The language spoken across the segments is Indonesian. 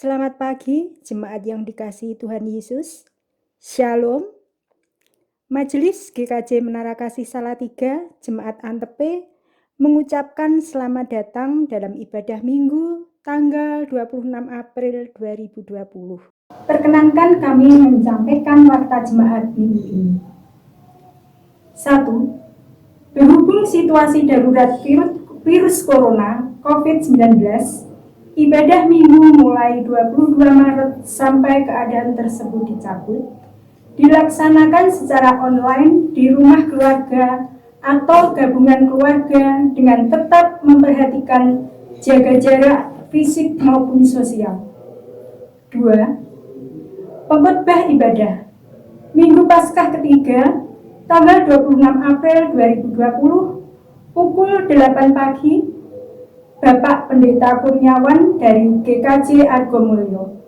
Selamat pagi, jemaat yang dikasihi Tuhan Yesus. Shalom. Majelis GKJ Menara Kasih Salatiga, Jemaat Antepe, mengucapkan selamat datang dalam ibadah Minggu tanggal 26 April 2020. Perkenankan kami menyampaikan warta jemaat minggu ini. 1. Berhubung situasi darurat virus corona COVID-19, ibadah minggu mulai 22 Maret sampai keadaan tersebut dicabut, dilaksanakan secara online di rumah keluarga atau gabungan keluarga dengan tetap memperhatikan jaga jarak fisik maupun sosial. 2. Pengkhotbah ibadah Minggu Paskah ketiga, tanggal 26 April 2020, pukul 8 pagi, Bapak Pendeta Kurniawan dari GKJ Argomulyo.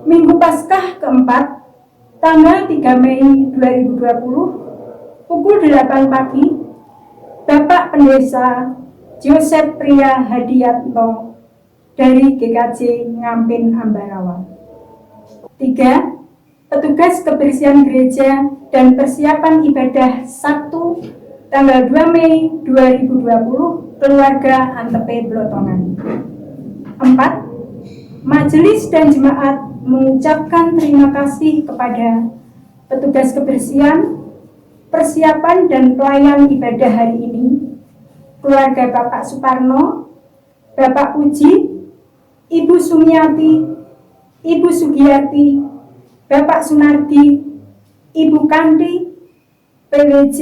Minggu Paskah keempat, tanggal 3 Mei 2020, pukul 8 pagi, Bapak Pendeta Joseph Priya Hadiatno dari GKJ Ngampin Ambarawa. 3. Petugas kebersihan gereja dan persiapan ibadah Sabtu, tanggal 2 Mei 2020, keluarga Antepe Blotongan. 4. Majelis dan jemaat mengucapkan terima kasih kepada petugas kebersihan, persiapan dan pelayan ibadah hari ini, keluarga Bapak Suparno, Bapak Puji, Ibu Sumiati, Ibu Sugiyati, Bapak Sunardi, Ibu Kandi, PWJ,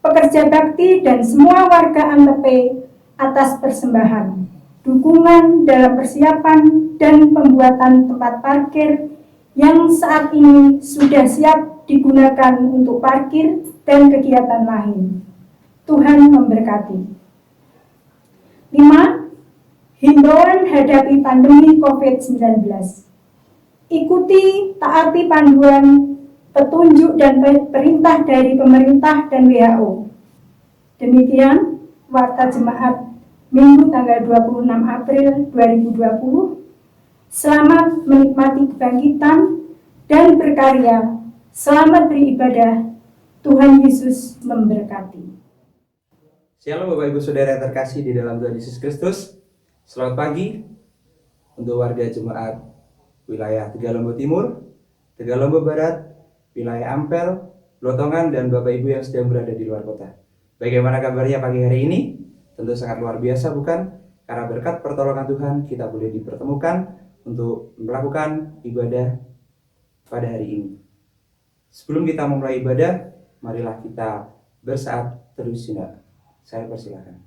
pekerja bakti dan semua warga Antepe atas persembahan, dukungan dalam persiapan dan pembuatan tempat parkir yang saat ini sudah siap digunakan untuk parkir dan kegiatan lain. Tuhan memberkati. 5. Himbauan hadapi pandemi COVID-19. Ikuti, taati panduan, petunjuk dan perintah dari pemerintah dan WHO. Demikian warta jemaat Minggu tanggal 26 April 2020. Selamat menikmati kebangkitan dan berkarya. Selamat beribadah. Tuhan Yesus memberkati. Shalom Bapak Ibu Saudara terkasih di dalam Tuhan Yesus Kristus. Selamat pagi untuk warga jemaat wilayah Tegalombo Timur, Tegalombo Barat, wilayah Ampel, Blotongan, dan Bapak Ibu yang sedang berada di luar kota. Bagaimana kabarnya pagi hari ini? Tentu sangat luar biasa, bukan? Karena berkat pertolongan Tuhan kita boleh dipertemukan untuk melakukan ibadah pada hari ini. Sebelum kita memulai ibadah, marilah kita bersaat teduh sejenak. Saya persilakan.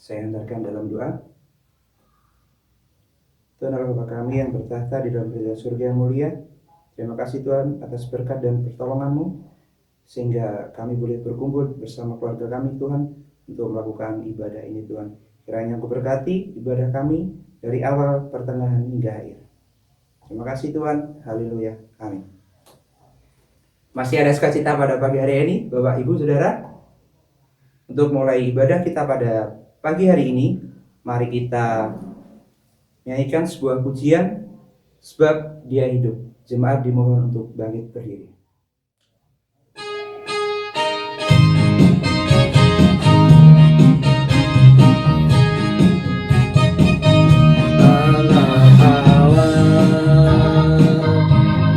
Saya hantarkan dalam doa. Tuhan Allah Bapa kami yang bertahta di dalam kerajaan surga yang mulia, terima kasih Tuhan atas berkat dan pertolongan-Mu, sehingga kami boleh berkumpul bersama keluarga kami Tuhan, untuk melakukan ibadah ini Tuhan. Kiranya Engkau berkati ibadah kami dari awal, pertengahan, hingga akhir. Terima kasih Tuhan, haleluya, amin. Masih ada sukacita pada pagi hari ini, Bapak Ibu Saudara. Untuk mulai ibadah kita pada pagi hari ini, mari kita nyanyikan sebuah pujian, sebab Dia hidup. Jemaat dimohon untuk bangkit berdiri.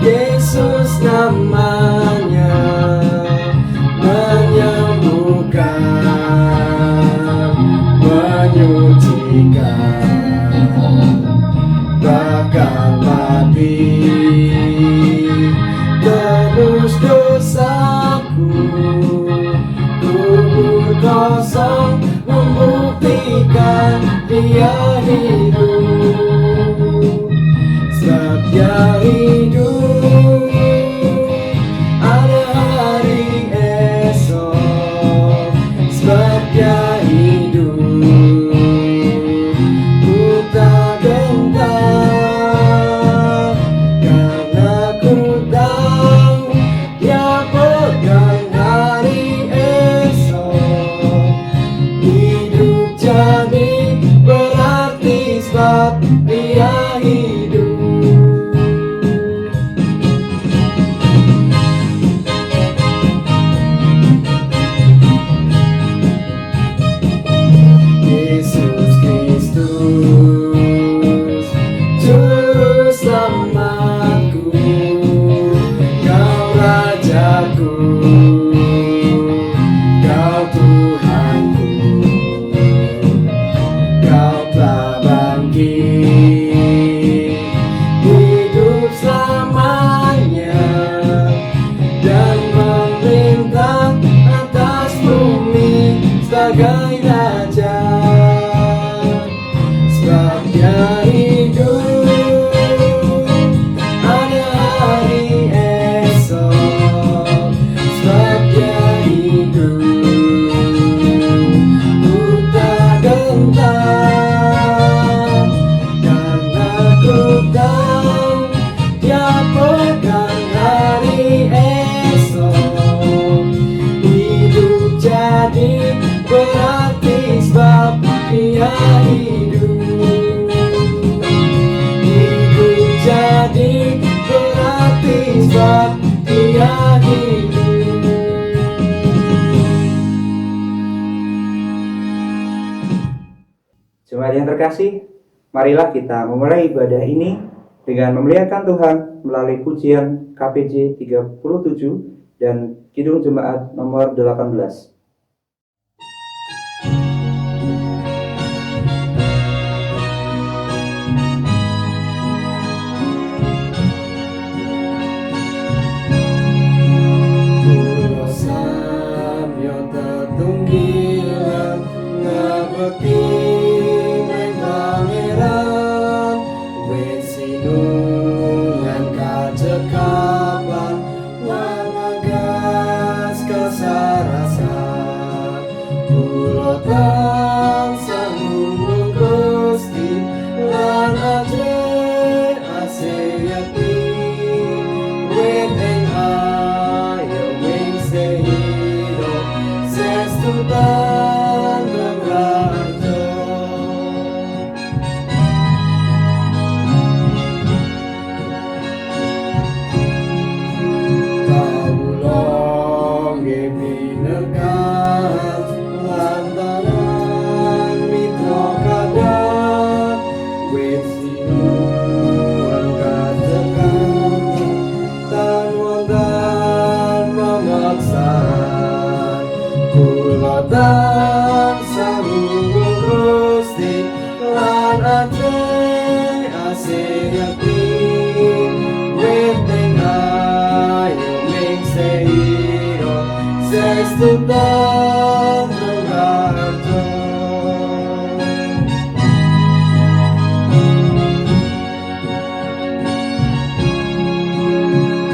Yesus namanya menyembuhkan, menyucikan, bahkan mati tebus dosaku. Tubuh kosong membuktikan Dia hidup, sebab Dia hidup. Ada hari esok, sebab Dia hidup. Ku tak gentar, karena ku tahu Dia pegang hari esok. Hidup Dia hidup. Yesus Kristus, Juru Selamatku, Kau Rajaku, Kau Tuhanku, Kau telah bangkit, hidup selamanya, dan memerintah atas bumi sebagai Raja. Sebab Dia hidup, ada hari esok. Sebab Dia hidup, ku tak gentar, karena ku tahu Dia pegang hari esok. Hidup jadi berarti sebab Dia hidup. Hidup jadi berarti sebab Dia hidup. Jemaat yang terkasih, marilah kita memulai ibadah ini dengan memuliakan Tuhan melalui pujian KPJ 37 dan Kidung Jemaat nomor 18. Pulau Samyo tetunggilan ngabekti neng pangeran, wit sinungan kacekapan lan agas kasarasan. Pulau tansah nulung Gusti lan aje aseyati, wit ing ayo wing sehiro sestutan rajo. Kawula nggih pinekat lantaran mitra kadang, wit sinuwun kacekan tan wonten pamaksaan. Kula tansah nulung Gusti lan ajeng aseyati, wit ing ayo ing sehiro sestutan rajo.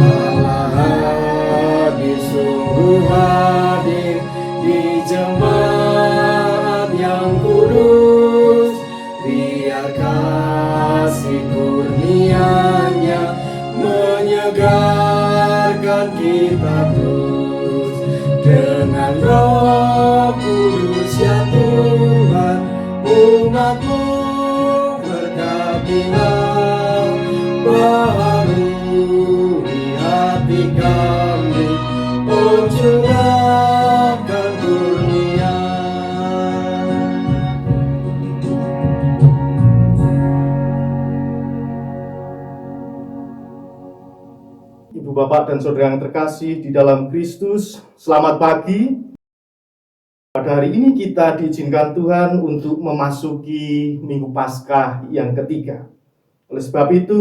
Kalah hadir, sungguh hadir di jemaat yang kudus. Biar kasih kurnia-Nya menyegarkan kita terus. Dengan Roh Kudus ya Tuhan, umat-Mu berkatilah, baharui hati kami, oh curahkan kurnia. Ibu bapak dan saudara yang terkasih di dalam Kristus, selamat pagi. Pada hari ini kita diizinkan Tuhan untuk memasuki Minggu Paskah yang ketiga. Oleh sebab itu,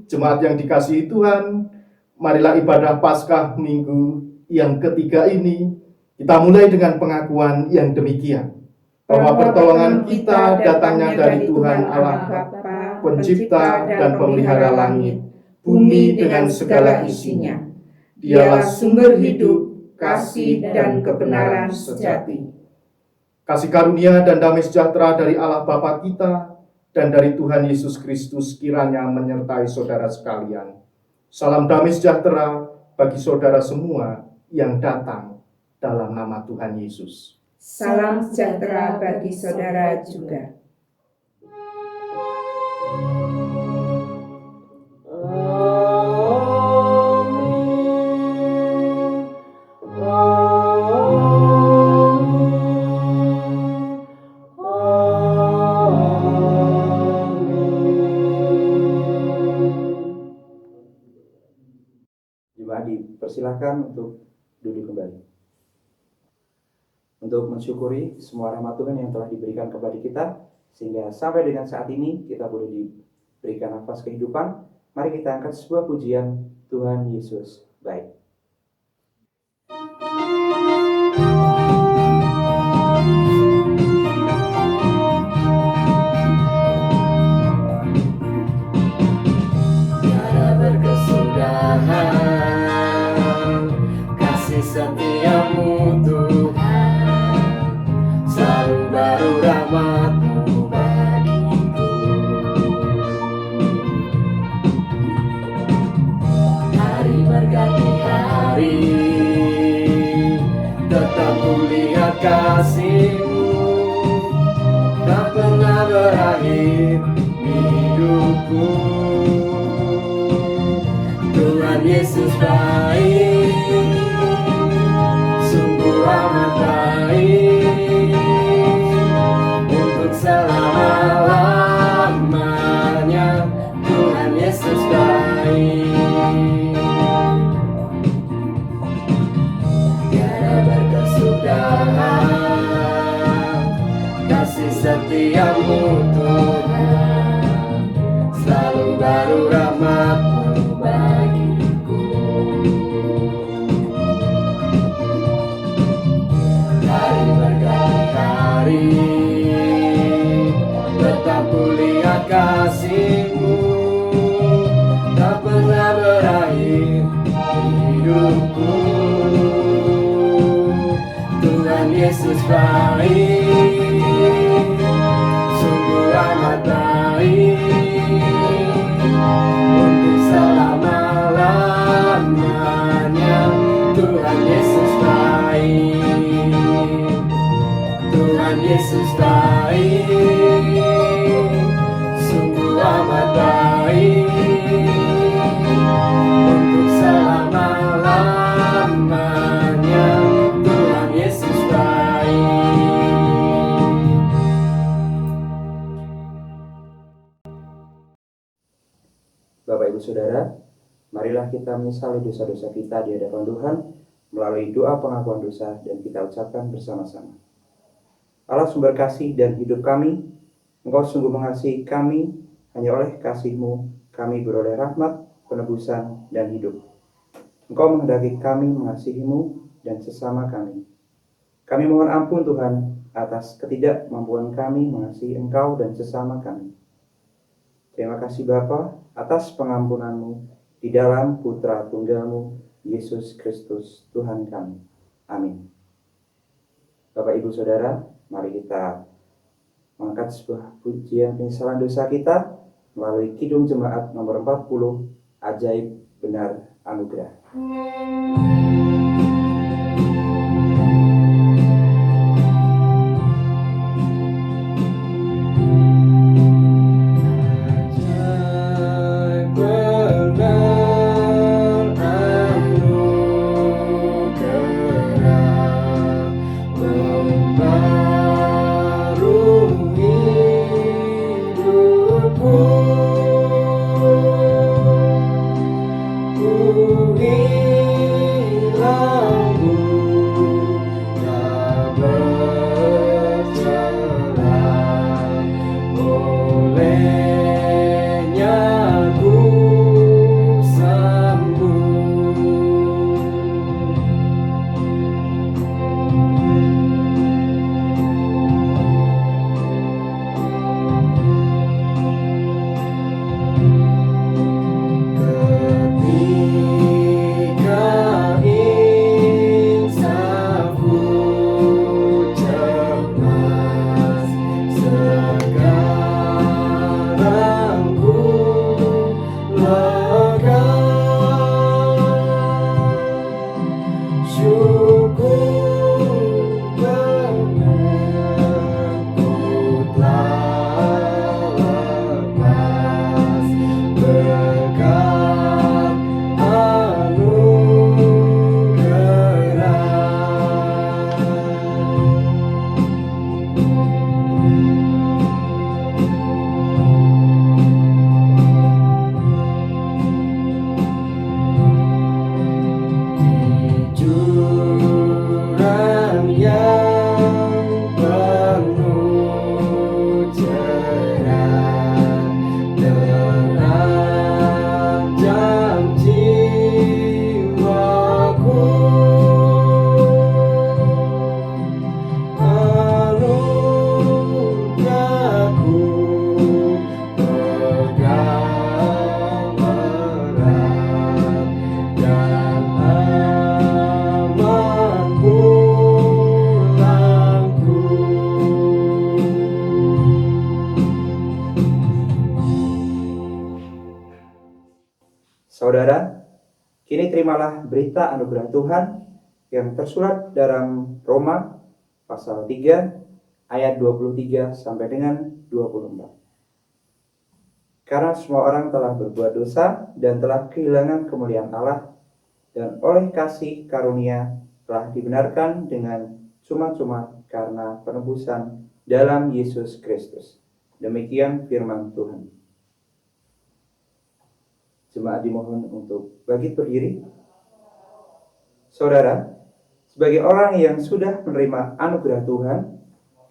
jemaat yang dikasihi Tuhan, marilah ibadah Paskah Minggu yang ketiga ini kita mulai dengan pengakuan yang demikian, bahwa pertolongan kita datangnya dari Tuhan Allah Bapa, Pencipta dan Pemelihara langit, bumi dengan segala isinya. Dialah sumber hidup, kasih dan kebenaran sejati. Kasih karunia dan damai sejahtera dari Allah Bapa kita dan dari Tuhan Yesus Kristus kiranya menyertai saudara sekalian. Salam damai sejahtera bagi saudara semua yang datang dalam nama Tuhan Yesus. Salam sejahtera bagi saudara juga. Persilahkan untuk duduk kembali. Untuk mensyukuri semua rahmat Tuhan yang telah diberikan kepada kita, sehingga sampai dengan saat ini kita boleh diberikan nafas kehidupan, mari kita angkat sebuah pujian, Tuhan Yesus baik. Tiada berkesudahan kasih setiamu Tuhan, selalu baru rahmat-Mu bagiku. Hari berganti hari, tetap kulihat kasih-Mu, tak pernah berakhir di hidupku. Tuhan Yesus baik, sungguh amat baik, untuk selama-lamanya. Tuhan Yesus baik, tiada berkesudahan kasih setiamu Tuhan, selalu baru rahmat-Mu bagiku. Hari berganti hari, tetap kulihat kasih-Mu, tak pernah berakhir di hidupku. Tuhan Yesus baik, sungguh amat baik, untuk selama-lamanya. Tuhan Yesus baik, Tuhan Yesus baik, sungguh amat baik, untuk selama-lamanya. Tuhan Yesus baik. Bapak Ibu Saudara, marilah kita menyesali dosa-dosa kita di hadapan Tuhan melalui doa pengakuan dosa, dan kita ucapkan bersama-sama. Allah sumber kasih dan hidup kami, Engkau sungguh mengasihi kami, hanya oleh kasih-Mu kami beroleh rahmat, penebusan, dan hidup. Engkau menghendaki kami mengasihi-Mu dan sesama kami. Kami mohon ampun Tuhan atas ketidakmampuan kami mengasihi Engkau dan sesama kami. Terima kasih Bapa atas pengampunan-Mu di dalam Putra Tunggal-Mu, Yesus Kristus Tuhan kami. Amin. Bapak Ibu Saudara, mari kita mengangkat sebuah pujian penyesalan dosa kita melalui Kidung Jemaat nomor 40, Ajaib Benar Anugerah. Ku Saudara, kini terimalah berita anugerah Tuhan yang tersurat dalam Roma pasal 3 ayat 23 sampai dengan 24. Karena semua orang telah berbuat dosa dan telah kehilangan kemuliaan Allah, dan oleh kasih karunia telah dibenarkan dengan cuma-cuma karena penebusan dalam Yesus Kristus. Demikian firman Tuhan. Jemaat dimohon untuk bangkit berdiri. Saudara, sebagai orang yang sudah menerima anugerah Tuhan,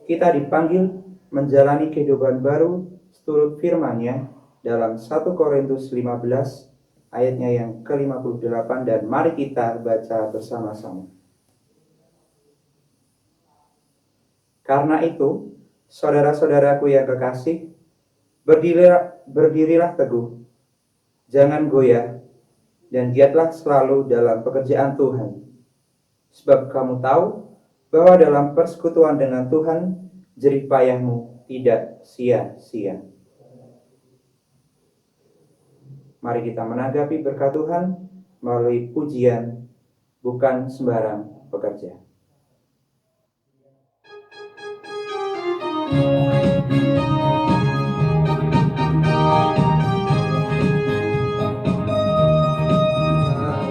kita dipanggil menjalani kehidupan baru seturut firman-Nya dalam 1 Korintus 15 ayatnya yang ke-58, dan mari kita baca bersama-sama. Karena itu, saudara-saudaraku yang kekasih, berdirilah teguh, jangan goyah, dan giatlah selalu dalam pekerjaan Tuhan. Sebab kamu tahu bahwa dalam persekutuan dengan Tuhan, jerih payahmu tidak sia-sia. Mari kita menanggapi berkat Tuhan melalui pujian, bukan sembarang pekerja.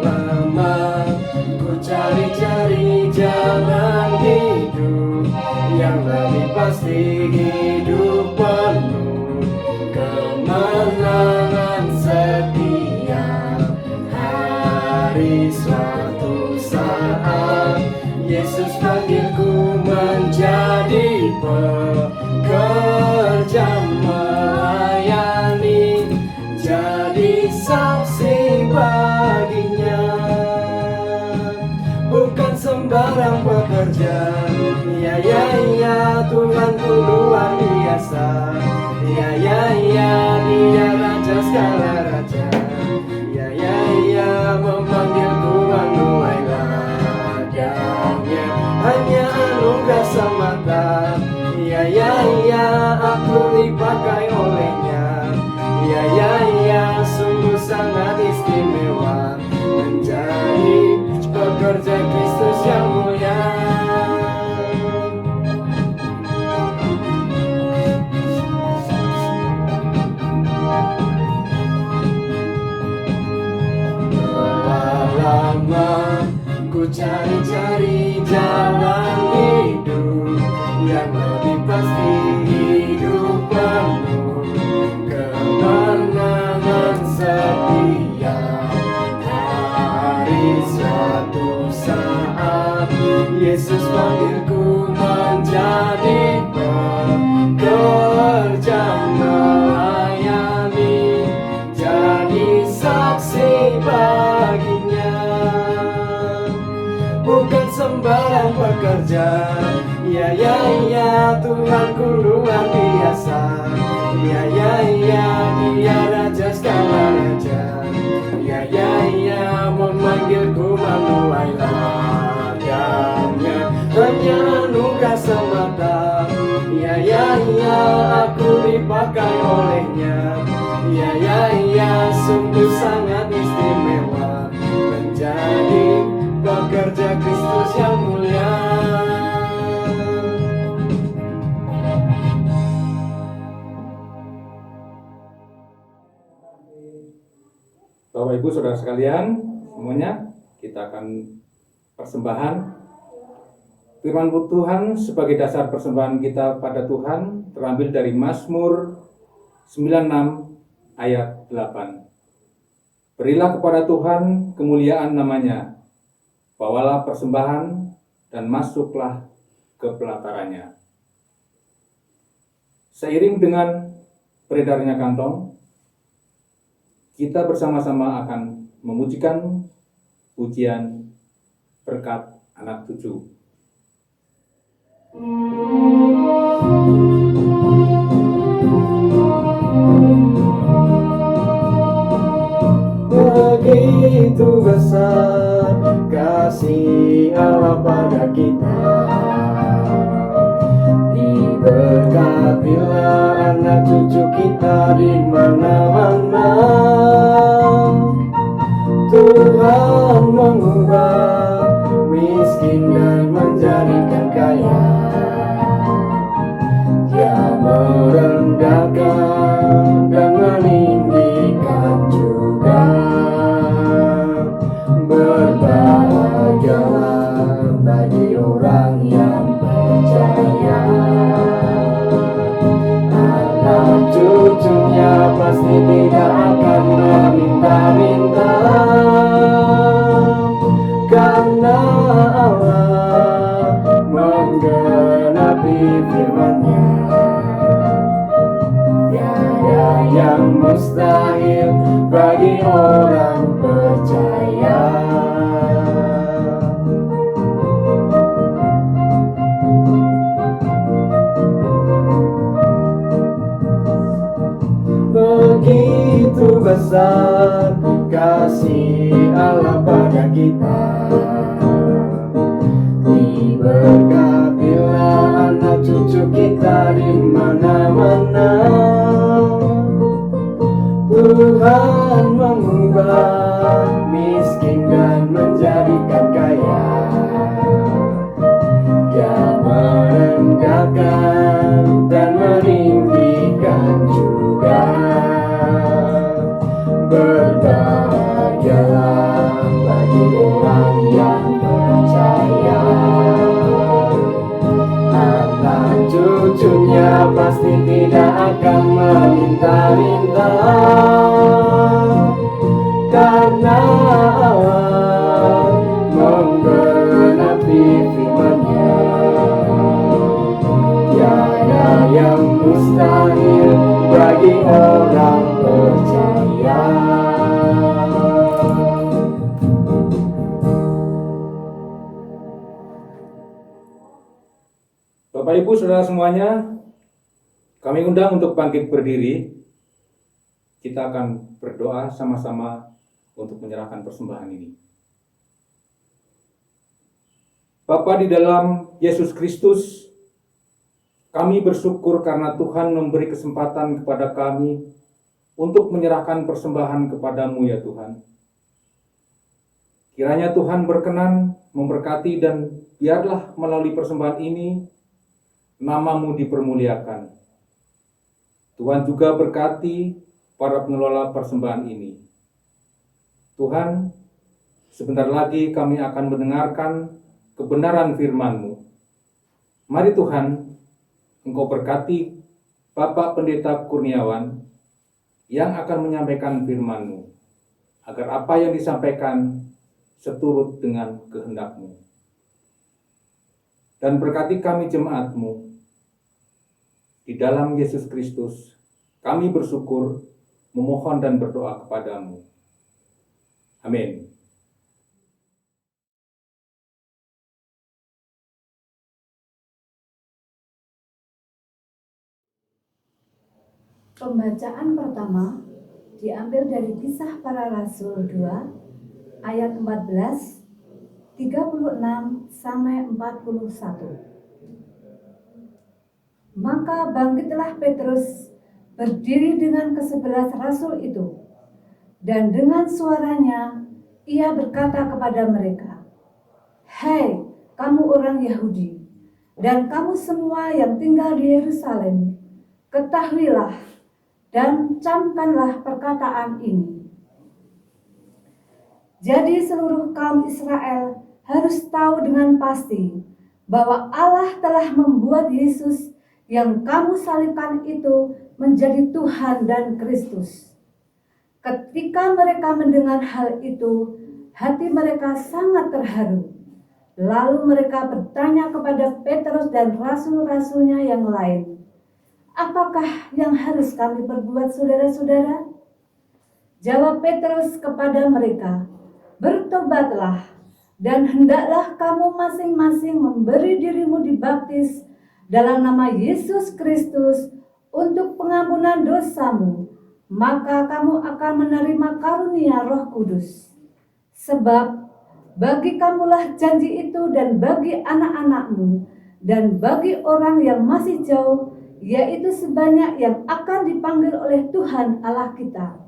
Lama ku cari-cari jalan hidup yang lebih pasti, hidup penuh kemenangan setiap hari. Suatu saat Yesus panggilku menjadi pekerja melayani, jadi saksi baginya. Bukan sembarang pekerja, ya ya ya, Tuhanku luar biasa. Ya ya ya, Dia raja segala raja. Ya ya ya, memanggilku menuai ladangnya, hanya anugerah semata. Ya ya ya, aku dipakai olehnya. Ya ya ya, sungguh sangat istimewa menjadi pekerja Kristus yang mulia. Lama ku cari-cari jalan hidup yang lebih pasti, hidup penuh kemenangan setiap hari. Suatu saat Yesus panggilku menjadi pekerja melayani, jadi saksi baginya. Bukan sembarang pekerja, ya ya ya, Tuhanku luar biasa. Ya ya ya, Dia raja segala raja. Ya ya ya, memanggilku menuai ladangnya, hanya anugerah semata. Ya ya ya, aku dipakai olehnya. Ya ya ya, sungguh sangat istimewa menjadi pekerja Kristus yang mulia. Bapak Ibu Saudara sekalian, semuanya kita akan persembahan firman Tuhan sebagai dasar persembahan kita pada Tuhan, terambil dari Mazmur 96 ayat 8. Berilah kepada Tuhan kemuliaan namanya, bawalah persembahan dan masuklah ke pelatarannya. Seiring dengan beredarnya kantong, kita bersama-sama akan memujikan pujian berkat anak cucu. Begitu besar kasih Allah pada kita, diberkatilah anak cucu kita di mana-mana. Begitu besar kasih Allah pada kita. Diberkatilah anak cucu kita di mana-mana. Tuhan mengubah miskin dan menjadikan kaya. Dia merendahkan dan meninggikan juga. Berbahagialah bagi orang yang percaya. Anak cucunya pasti tidak akan meminta-minta, karena Allah menggenapi firman-Nya. Tiada yang mustahil bagi orang percaya. Bapak Ibu Saudara semuanya, kami undang untuk bangkit berdiri. Kita akan berdoa sama-sama untuk menyerahkan persembahan ini. Bapa di dalam Yesus Kristus, kami bersyukur karena Tuhan memberi kesempatan kepada kami untuk menyerahkan persembahan kepadamu ya Tuhan. Kiranya Tuhan berkenan memberkati dan biarlah melalui persembahan ini nama-Mu dipermuliakan. Tuhan juga berkati para pengelola persembahan ini. Tuhan, sebentar lagi kami akan mendengarkan kebenaran firman-Mu. Mari Tuhan, Engkau berkati Bapak Pendeta Kurniawan yang akan menyampaikan firman-Mu, agar apa yang disampaikan seturut dengan kehendak-Mu. Dan berkati kami jemaat-Mu. Di dalam Yesus Kristus, kami bersyukur, memohon dan berdoa kepadamu. Amin. Pembacaan pertama diambil dari Kisah Para Rasul 2 ayat 14, 36 sampai 41. Maka bangkitlah Petrus berdiri dengan ke-11 rasul itu, dan dengan suaranya ia berkata kepada mereka, "Hai kamu orang Yahudi, dan kamu semua yang tinggal di Yerusalem, ketahuilah dan camkanlah perkataan ini. Jadi seluruh kaum Israel harus tahu dengan pasti bahwa Allah telah membuat Yesus yang kamu salibkan itu menjadi Tuhan dan Kristus." Ketika mereka mendengar hal itu, hati mereka sangat terharu. Lalu mereka bertanya kepada Petrus dan rasul-rasulnya yang lain, "Apakah yang harus kami perbuat, saudara-saudara?" Jawab Petrus kepada mereka, "Bertobatlah, dan hendaklah kamu masing-masing memberi dirimu dibaptis dalam nama Yesus Kristus untuk pengampunan dosamu, maka kamu akan menerima karunia Roh Kudus. Sebab bagi kamulah janji itu, dan bagi anak-anakmu, dan bagi orang yang masih jauh, yaitu sebanyak yang akan dipanggil oleh Tuhan Allah kita."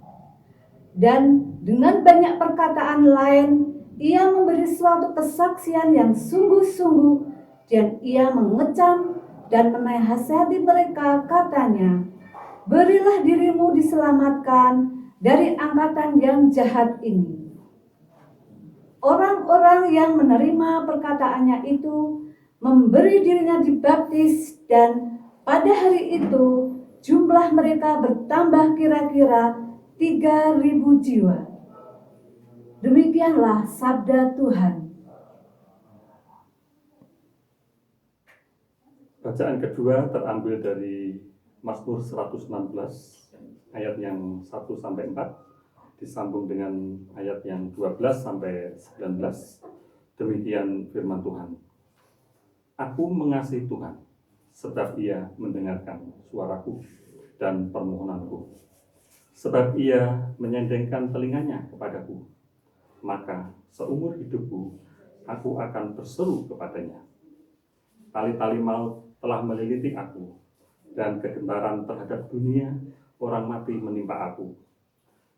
Dan dengan banyak perkataan lain, ia memberi suatu kesaksian yang sungguh-sungguh, dan ia mengecam dan menasihati mereka, katanya, "Berilah dirimu diselamatkan dari angkatan yang jahat ini." Orang-orang yang menerima perkataannya itu memberi dirinya dibaptis, dan pada hari itu jumlah mereka bertambah kira-kira 3.000 jiwa. Demikianlah sabda Tuhan. Bacaan kedua terambil dari Mazmur 116 ayat yang 1 sampai 4 disambung dengan ayat yang 12 sampai 19. Demikian firman Tuhan. Aku mengasihi Tuhan, sebab Ia mendengarkan suaraku dan permohonanku. sebab ia menyendengkan telinganya kepadaku. Maka seumur hidupku aku akan berseru kepadanya. Tali-tali maut telah meliliti aku, dan kegentaran terhadap dunia orang mati menimpa aku.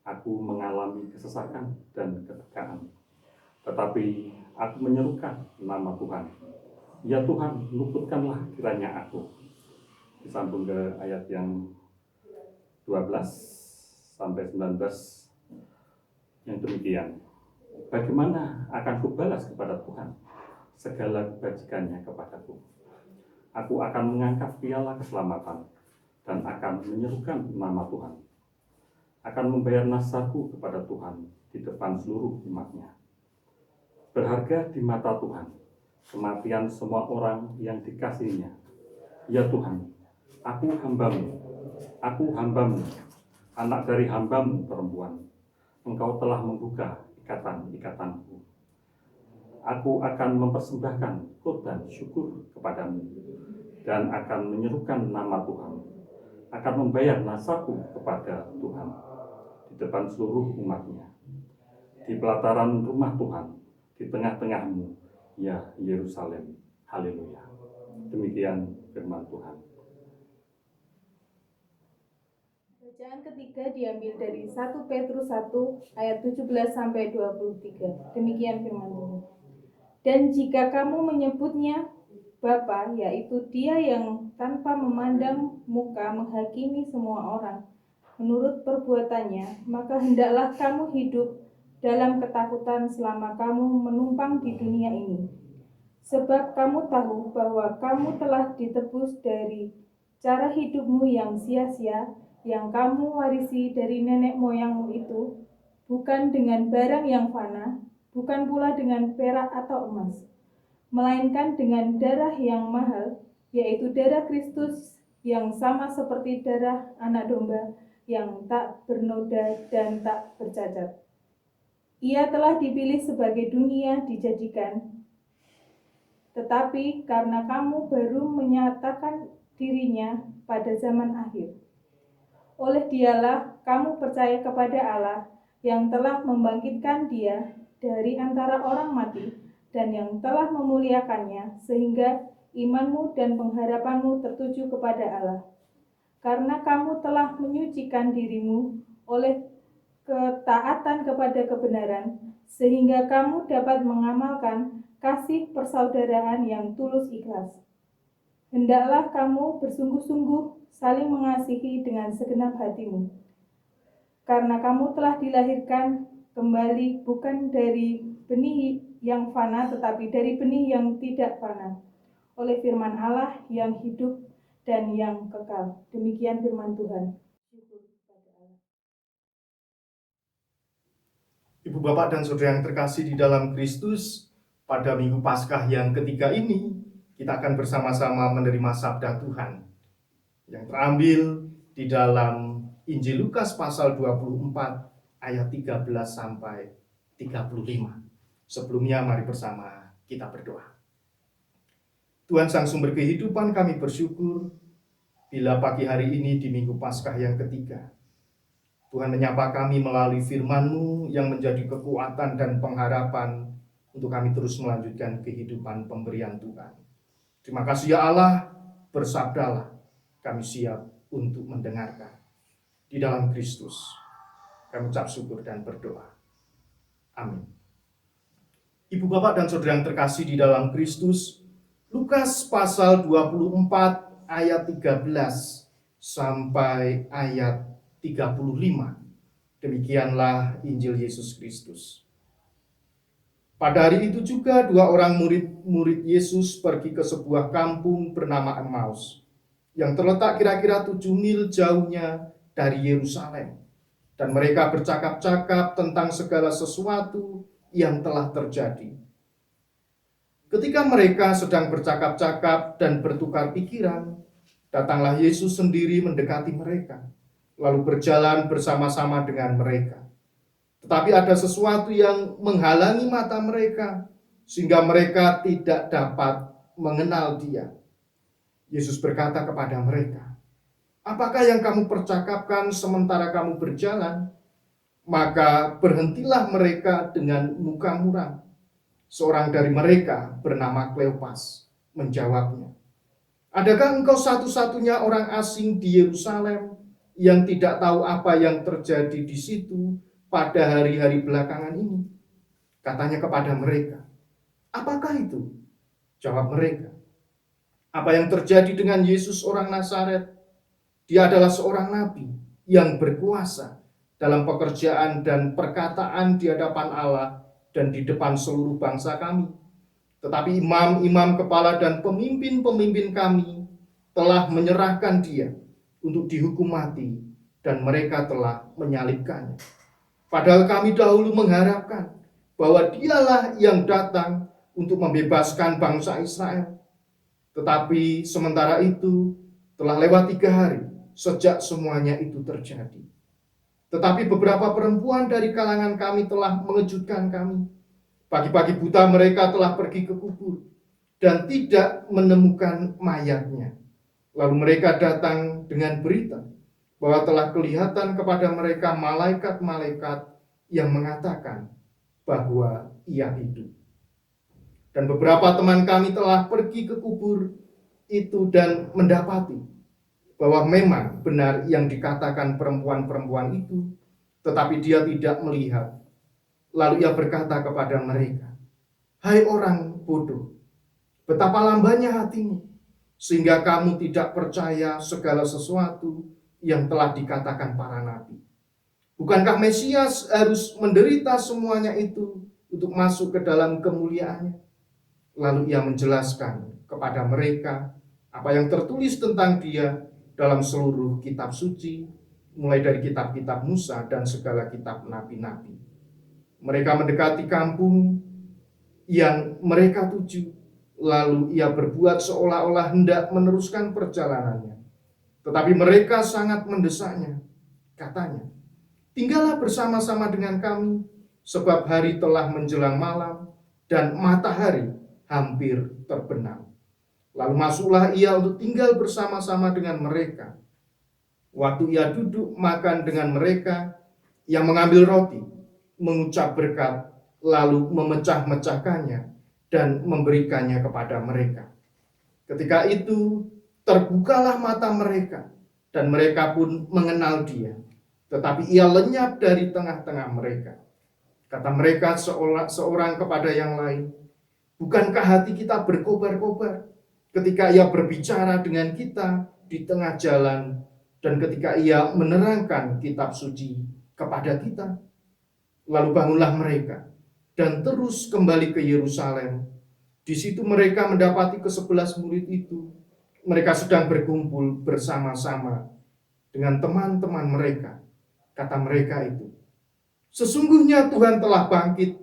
Aku mengalami kesesakan dan ketegangan. Tetapi aku menyerukan nama Tuhan. Ya Tuhan, luputkanlah kiranya aku. Disambung ke ayat yang 12 sampai 19 yang demikian. Bagaimana akan kubalas kepada Tuhan segala kebajikannya kepadaku? Aku akan mengangkat piala keselamatan dan akan menyerukan nama Tuhan. Akan membayar nasarku kepada Tuhan di depan seluruh umatnya. Berharga di mata Tuhan kematian semua orang yang dikasihinya. Ya Tuhan, aku hambamu, anak dari hambamu perempuan. Engkau telah membuka ikatan-ikatanku. Aku akan mempersembahkan korban syukur kepadamu dan akan menyerukan nama Tuhan. Akan membayar nasarku kepada Tuhan di depan seluruh umatnya. Di pelataran rumah Tuhan, di tengah-tengahmu, ya Yerusalem. Haleluya. Demikian firman Tuhan. Bacaan ketiga diambil dari 1 Petrus 1 ayat 17 sampai 23. Demikian firman Tuhan. Dan jika kamu menyebutnya Bapa, yaitu Dia yang tanpa memandang muka menghakimi semua orang menurut perbuatannya, maka hendaklah kamu hidup dalam ketakutan selama kamu menumpang di dunia ini. Sebab kamu tahu bahwa kamu telah ditebus dari cara hidupmu yang sia-sia, yang kamu warisi dari nenek moyangmu itu, bukan dengan barang yang fana, bukan pula dengan perak atau emas, melainkan dengan darah yang mahal, yaitu darah Kristus yang sama seperti darah anak domba yang tak bernoda dan tak bercacat. Ia telah dipilih sebagai dunia dijadikan, tetapi karena kamu baru menyatakan dirinya pada zaman akhir. Oleh Dialah kamu percaya kepada Allah yang telah membangkitkan Dia dari antara orang mati dan yang telah memuliakannya, sehingga imanmu dan pengharapanmu tertuju kepada Allah. Karena kamu telah menyucikan dirimu oleh ketaatan kepada kebenaran, sehingga kamu dapat mengamalkan kasih persaudaraan yang tulus ikhlas. Hendaklah kamu bersungguh-sungguh saling mengasihi dengan segenap hatimu, karena kamu telah dilahirkan kembali bukan dari benih yang fana, tetapi dari benih yang tidak fana, oleh firman Allah yang hidup dan yang kekal. Demikian firman Tuhan. Ibu bapak dan saudara yang terkasih di dalam Kristus, pada Minggu Paskah yang ketiga ini, kita akan bersama-sama menerima sabda Tuhan yang terambil di dalam Injil Lukas pasal 24 ayat 13 sampai 35. Sebelumnya mari bersama kita berdoa. Tuhan Sang Sumber Kehidupan, kami bersyukur bila pagi hari ini di Minggu Paskah yang ketiga, Tuhan menyapa kami melalui firman-Mu yang menjadi kekuatan dan pengharapan untuk kami terus melanjutkan kehidupan pemberian Tuhan. Terima kasih ya Allah, bersabdalah, kami siap untuk mendengarkan. Di dalam Kristus, kami ucap syukur dan berdoa. Amin. Ibu bapak dan saudara yang terkasih di dalam Kristus, Lukas pasal 24 ayat 13 sampai ayat 35. Demikianlah Injil Yesus Kristus. Pada hari itu juga dua orang murid Yesus pergi ke sebuah kampung bernama Emmaus, yang terletak kira-kira 7 mil jauhnya dari Yerusalem. Dan mereka bercakap-cakap tentang segala sesuatu yang telah terjadi. Ketika mereka sedang bercakap-cakap dan bertukar pikiran, datanglah Yesus sendiri mendekati mereka, lalu berjalan bersama-sama dengan mereka. Tetapi ada sesuatu yang menghalangi mata mereka, sehingga mereka tidak dapat mengenal Dia. Yesus berkata kepada mereka, Apakah yang kamu percakapkan sementara kamu berjalan? Maka berhentilah mereka dengan muka muram. Seorang dari mereka bernama Kleopas menjawabnya, adakah engkau satu-satunya orang asing di Yerusalem yang tidak tahu apa yang terjadi di situ pada hari-hari belakangan ini? Katanya kepada mereka, apakah itu? Jawab mereka, apa yang terjadi dengan Yesus orang Nazaret? Dia adalah seorang nabi yang berkuasa dalam pekerjaan dan perkataan di hadapan Allah dan di depan seluruh bangsa kami. Tetapi imam-imam kepala dan pemimpin-pemimpin kami telah menyerahkan dia untuk dihukum mati dan mereka telah menyalibkannya. Padahal kami dahulu mengharapkan bahwa dialah yang datang untuk membebaskan bangsa Israel. Tetapi sementara itu telah lewat 3 hari sejak semuanya itu terjadi. Tetapi beberapa perempuan dari kalangan kami telah mengejutkan kami. Pagi-pagi buta mereka telah pergi ke kubur dan tidak menemukan mayatnya. Lalu mereka datang dengan berita bahwa telah kelihatan kepada mereka malaikat-malaikat yang mengatakan bahwa ia hidup. Dan beberapa teman kami telah pergi ke kubur itu dan mendapati bahwa memang benar yang dikatakan perempuan-perempuan itu, tetapi dia tidak melihat. Lalu ia berkata kepada mereka, hai orang bodoh, betapa lambannya hatimu, sehingga kamu tidak percaya segala sesuatu yang telah dikatakan para nabi. Bukankah Mesias harus menderita semuanya itu untuk masuk ke dalam kemuliaannya? Lalu ia menjelaskan kepada mereka apa yang tertulis tentang dia dalam seluruh kitab suci, mulai dari kitab-kitab Musa dan segala kitab nabi-nabi. Mereka mendekati kampung yang mereka tuju, lalu ia berbuat seolah-olah hendak meneruskan perjalanannya. Tetapi mereka sangat mendesaknya. Katanya, tinggallah bersama-sama dengan kami, sebab hari telah menjelang malam dan matahari hampir terbenam. Lalu masuklah ia untuk tinggal bersama-sama dengan mereka. Waktu ia duduk makan dengan mereka, ia mengambil roti, mengucap berkat, lalu memecah-mecahkannya dan memberikannya kepada mereka. Ketika itu terbukalah mata mereka, dan mereka pun mengenal dia. Tetapi ia lenyap dari tengah-tengah mereka. Kata mereka seorang kepada yang lain, bukankah hati kita berkobar-kobar ketika ia berbicara dengan kita di tengah jalan dan ketika ia menerangkan kitab suci kepada kita? Lalu bangunlah mereka dan terus kembali ke Yerusalem. Di situ mereka mendapati ke-11 murid itu. Mereka sedang berkumpul bersama-sama dengan teman-teman mereka. Kata mereka itu, sesungguhnya Tuhan telah bangkit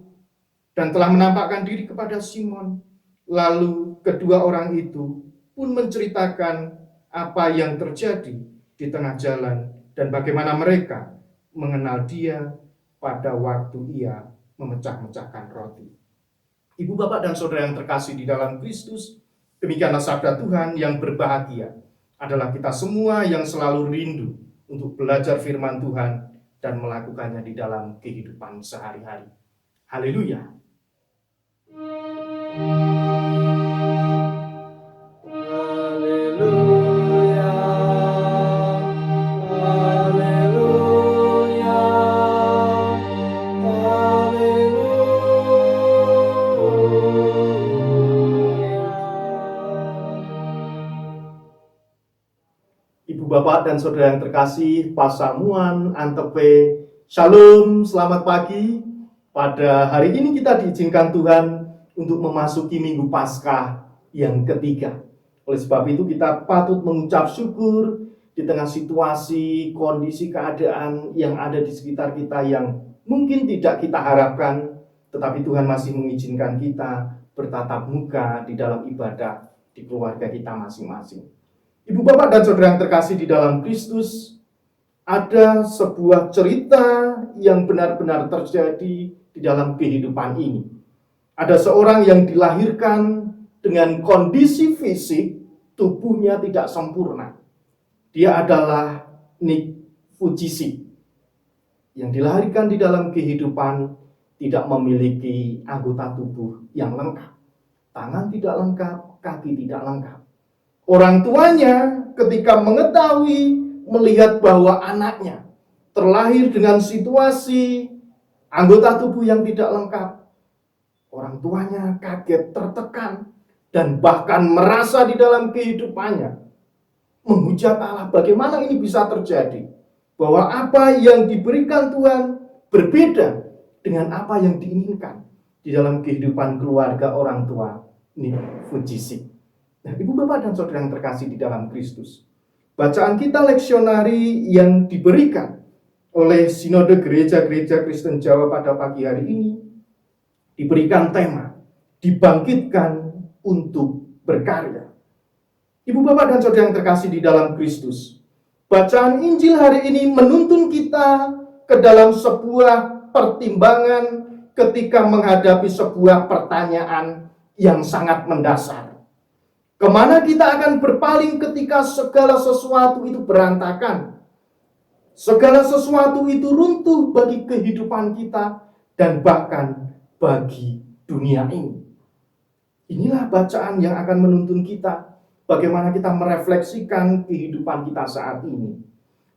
dan telah menampakkan diri kepada Simon. Lalu kedua orang itu pun menceritakan apa yang terjadi di tengah jalan dan bagaimana mereka mengenal dia pada waktu ia memecah-mecahkan roti. Ibu, bapak, dan saudara yang terkasih di dalam Kristus, demikianlah sabda Tuhan yang berbahagia adalah kita semua yang selalu rindu untuk belajar firman Tuhan dan melakukannya di dalam kehidupan sehari-hari. Haleluya. Ibu, bapak, dan saudara yang terkasih, Pasamuan, Antepe, Shalom, selamat pagi. Pada hari ini kita diizinkan Tuhan untuk memasuki Minggu Paskah yang ketiga. Oleh sebab itu kita patut mengucap syukur di tengah situasi, kondisi, keadaan yang ada di sekitar kita yang mungkin tidak kita harapkan, tetapi Tuhan masih mengizinkan kita bertatap muka di dalam ibadah di keluarga kita masing-masing. Ibu, bapak, dan saudara yang terkasih di dalam Kristus, ada sebuah cerita yang benar-benar terjadi di dalam kehidupan ini. Ada seorang yang dilahirkan dengan kondisi fisik tubuhnya tidak sempurna. Dia adalah Nick Vujicic yang dilahirkan di dalam kehidupan tidak memiliki anggota tubuh yang lengkap. Tangan tidak lengkap, kaki tidak lengkap. Orang tuanya ketika mengetahui, melihat bahwa anaknya terlahir dengan situasi anggota tubuh yang tidak lengkap, orang tuanya kaget, tertekan, dan bahkan merasa di dalam kehidupannya menghujat Allah, bagaimana ini bisa terjadi? Bahwa apa yang diberikan Tuhan berbeda dengan apa yang diinginkan di dalam kehidupan keluarga orang tua Nick Vujicic. Nah, Ibu Bapak dan Saudara yang terkasih di dalam Kristus, bacaan kita leksionari yang diberikan oleh Sinode Gereja-Gereja Kristen Jawa pada pagi hari ini diberikan tema dibangkitkan untuk berkarya. Ibu Bapak dan Saudara yang terkasih di dalam Kristus, bacaan Injil hari ini menuntun kita ke dalam sebuah pertimbangan ketika menghadapi sebuah pertanyaan yang sangat mendasar. Kemana kita akan berpaling ketika segala sesuatu itu berantakan? Segala sesuatu itu runtuh bagi kehidupan kita dan bahkan bagi dunia ini. Inilah bacaan yang akan menuntun kita bagaimana kita merefleksikan kehidupan kita saat ini.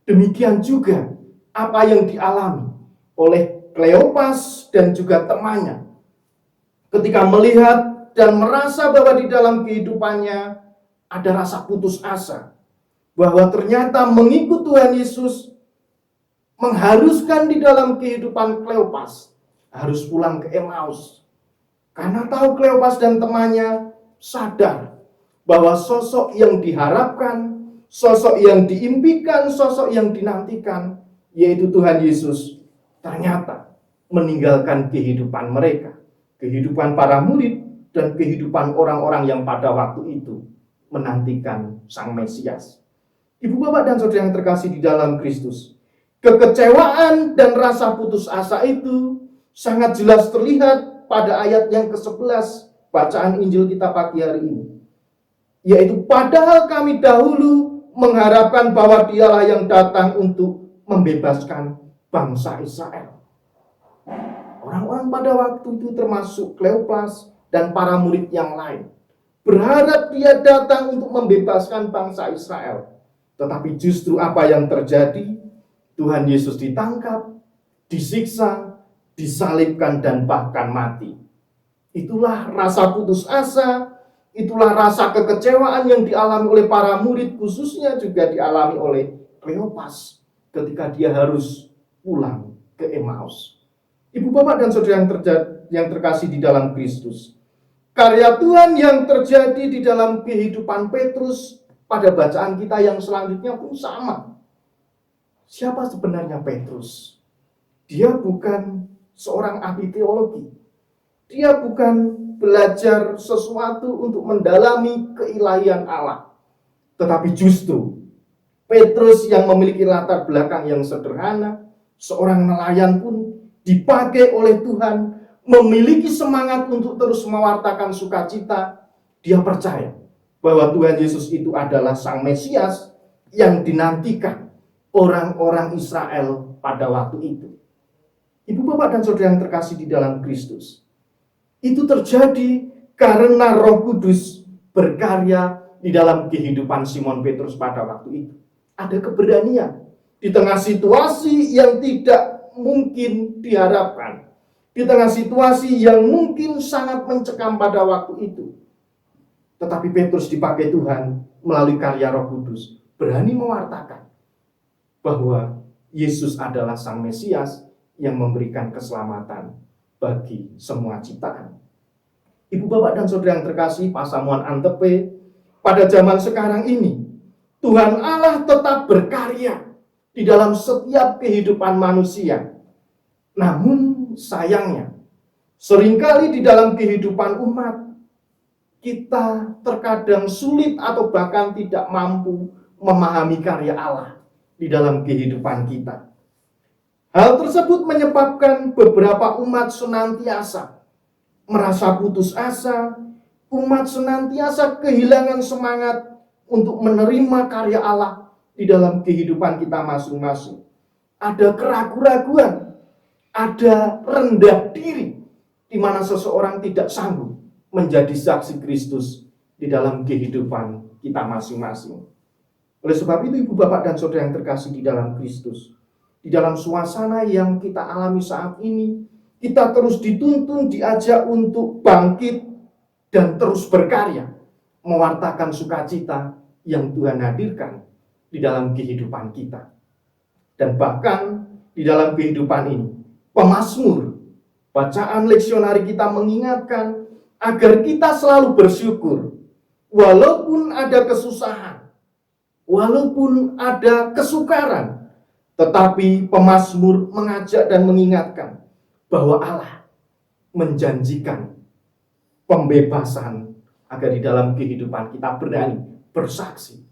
Demikian juga apa yang dialami oleh Kleopas dan juga temannya ketika melihat dan merasa bahwa di dalam kehidupannya ada rasa putus asa, bahwa ternyata mengikut Tuhan Yesus mengharuskan di dalam kehidupan Kleopas harus pulang ke Emmaus. Karena tahu Kleopas dan temannya sadar bahwa sosok yang diharapkan, sosok yang diimpikan, sosok yang dinantikan, yaitu Tuhan Yesus, ternyata meninggalkan kehidupan mereka, kehidupan para murid, dan kehidupan orang-orang yang pada waktu itu menantikan Sang Mesias. Ibu Bapak dan Saudara yang terkasih di dalam Kristus, kekecewaan dan rasa putus asa itu sangat jelas terlihat pada ayat yang ke-11 bacaan Injil kita pagi hari ini. Yaitu padahal kami dahulu mengharapkan bahwa Dialah yang datang untuk membebaskan bangsa Israel. Orang-orang pada waktu itu termasuk Kleopas dan para murid yang lain berharap Dia datang untuk membebaskan bangsa Israel. Tetapi justru apa yang terjadi? Tuhan Yesus ditangkap, disiksa, disalibkan, dan bahkan mati. Itulah rasa putus asa, itulah rasa kekecewaan yang dialami oleh para murid, khususnya juga dialami oleh Kleopas ketika dia harus pulang ke Emmaus. Ibu Bapak dan Saudara yang terkasih di dalam Kristus, karya Tuhan yang terjadi di dalam kehidupan Petrus pada bacaan kita yang selanjutnya pun sama. Siapa sebenarnya Petrus? Dia bukan seorang ahli teologi. Dia bukan belajar sesuatu untuk mendalami keilahian Allah. Tetapi justru Petrus yang memiliki latar belakang yang sederhana, seorang nelayan pun dipakai oleh Tuhan, memiliki semangat untuk terus mewartakan sukacita. Dia percaya bahwa Tuhan Yesus itu adalah Sang Mesias yang dinantikan orang-orang Israel pada waktu itu. Ibu Bapak dan Saudara yang terkasih di dalam Kristus, itu terjadi karena Roh Kudus berkarya di dalam kehidupan Simon Petrus pada waktu itu. Ada keberanian di tengah situasi yang tidak mungkin diharapkan, di tengah situasi yang mungkin sangat mencekam pada waktu itu. Tetapi Petrus dipakai Tuhan melalui karya Roh Kudus, berani mewartakan bahwa Yesus adalah Sang Mesias yang memberikan keselamatan bagi semua ciptaan. Ibu Bapak dan Saudara yang terkasih, Pasamuan Antepe, pada zaman sekarang ini Tuhan Allah tetap berkarya di dalam setiap kehidupan manusia. Namun sayangnya, seringkali di dalam kehidupan umat kita terkadang sulit atau bahkan tidak mampu memahami karya Allah di dalam kehidupan kita. Hal tersebut menyebabkan beberapa umat senantiasa merasa putus asa, umat senantiasa kehilangan semangat untuk menerima karya Allah di dalam kehidupan kita masing-masing. Ada keraguan-raguan, ada rendah diri, di mana seseorang tidak sanggup menjadi saksi Kristus di dalam kehidupan kita masing-masing. Oleh sebab itu, Ibu, Bapak, dan Saudara yang terkasih di dalam Kristus, di dalam suasana yang kita alami saat ini, kita terus dituntun, diajak untuk bangkit dan terus berkarya, mewartakan sukacita yang Tuhan hadirkan di dalam kehidupan kita. Dan bahkan di dalam kehidupan ini, pemazmur, bacaan leksionari kita mengingatkan agar kita selalu bersyukur, walaupun ada kesusahan, walaupun ada kesukaran, tetapi pemazmur mengajak dan mengingatkan bahwa Allah menjanjikan pembebasan agar di dalam kehidupan kita berani bersaksi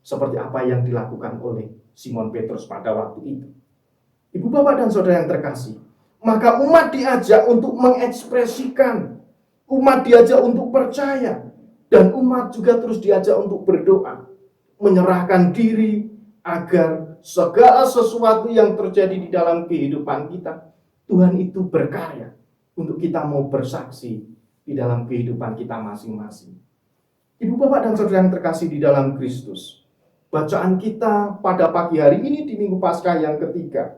seperti apa yang dilakukan oleh Simon Petrus pada waktu itu. Ibu, Bapak, dan Saudara yang terkasih, maka umat diajak untuk mengekspresikan, umat diajak untuk percaya, dan umat juga terus diajak untuk berdoa, menyerahkan diri agar segala sesuatu yang terjadi di dalam kehidupan kita, Tuhan itu berkarya untuk kita mau bersaksi di dalam kehidupan kita masing-masing. Ibu, Bapak, dan Saudara yang terkasih di dalam Kristus, bacaan kita pada pagi hari ini di Minggu Paskah yang ketiga,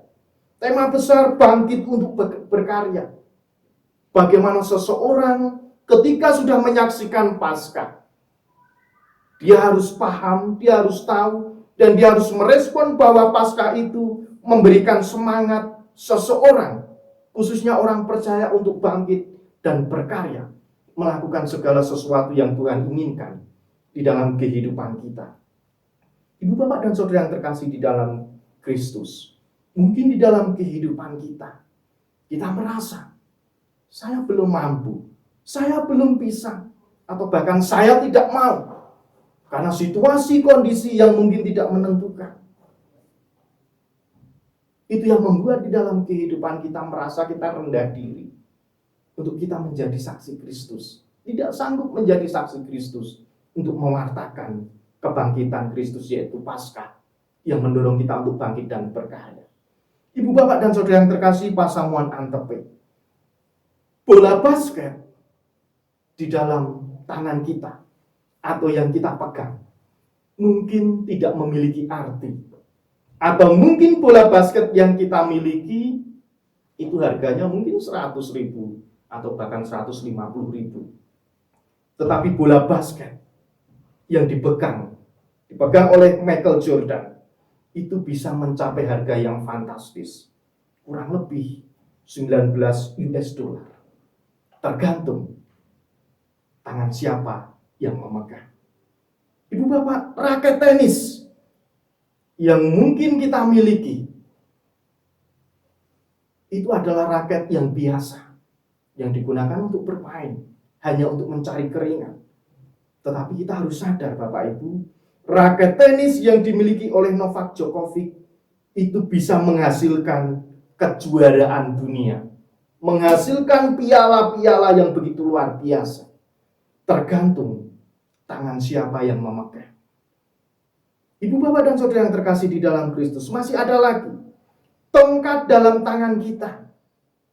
tema besar bangkit untuk berkarya. Bagaimana seseorang ketika sudah menyaksikan Paskah, dia harus paham, dia harus tahu, dan dia harus merespon bahwa Paskah itu memberikan semangat seseorang, khususnya orang percaya, untuk bangkit dan berkarya, melakukan segala sesuatu yang Tuhan inginkan di dalam kehidupan kita. Ibu, Bapak, dan Saudara yang terkasih di dalam Kristus, mungkin di dalam kehidupan kita merasa, saya belum mampu, saya belum bisa, atau bahkan saya tidak mau, karena situasi kondisi yang mungkin tidak menentukan. Itu yang membuat di dalam kehidupan kita merasa kita rendah diri untuk kita menjadi saksi Kristus. Tidak sanggup menjadi saksi Kristus untuk mewartakan kebangkitan Kristus, yaitu Paskah, yang mendorong kita untuk bangkit dan berkarya. Ibu, Bapak, dan Saudara yang terkasih, pasamuan Antepe, bola basket di dalam tangan kita atau yang kita pegang mungkin tidak memiliki arti, atau mungkin bola basket yang kita miliki itu harganya mungkin 100.000 atau bahkan 150.000. Tetapi bola basket yang dipegang oleh Michael Jordan itu bisa mencapai harga yang fantastis, kurang lebih 19 US dollar, tergantung tangan siapa yang memegang. Ibu, Bapak, raket tenis yang mungkin kita miliki itu adalah raket yang biasa, yang digunakan untuk bermain, hanya untuk mencari keringat. Tetapi kita harus sadar, Bapak Ibu, raket tenis yang dimiliki oleh Novak Djokovic itu bisa menghasilkan kejuaraan dunia, menghasilkan piala-piala yang begitu luar biasa. Tergantung tangan siapa yang memegang. Ibu, Bapak, dan Saudara yang terkasih di dalam Kristus, masih ada lagi tongkat dalam tangan kita.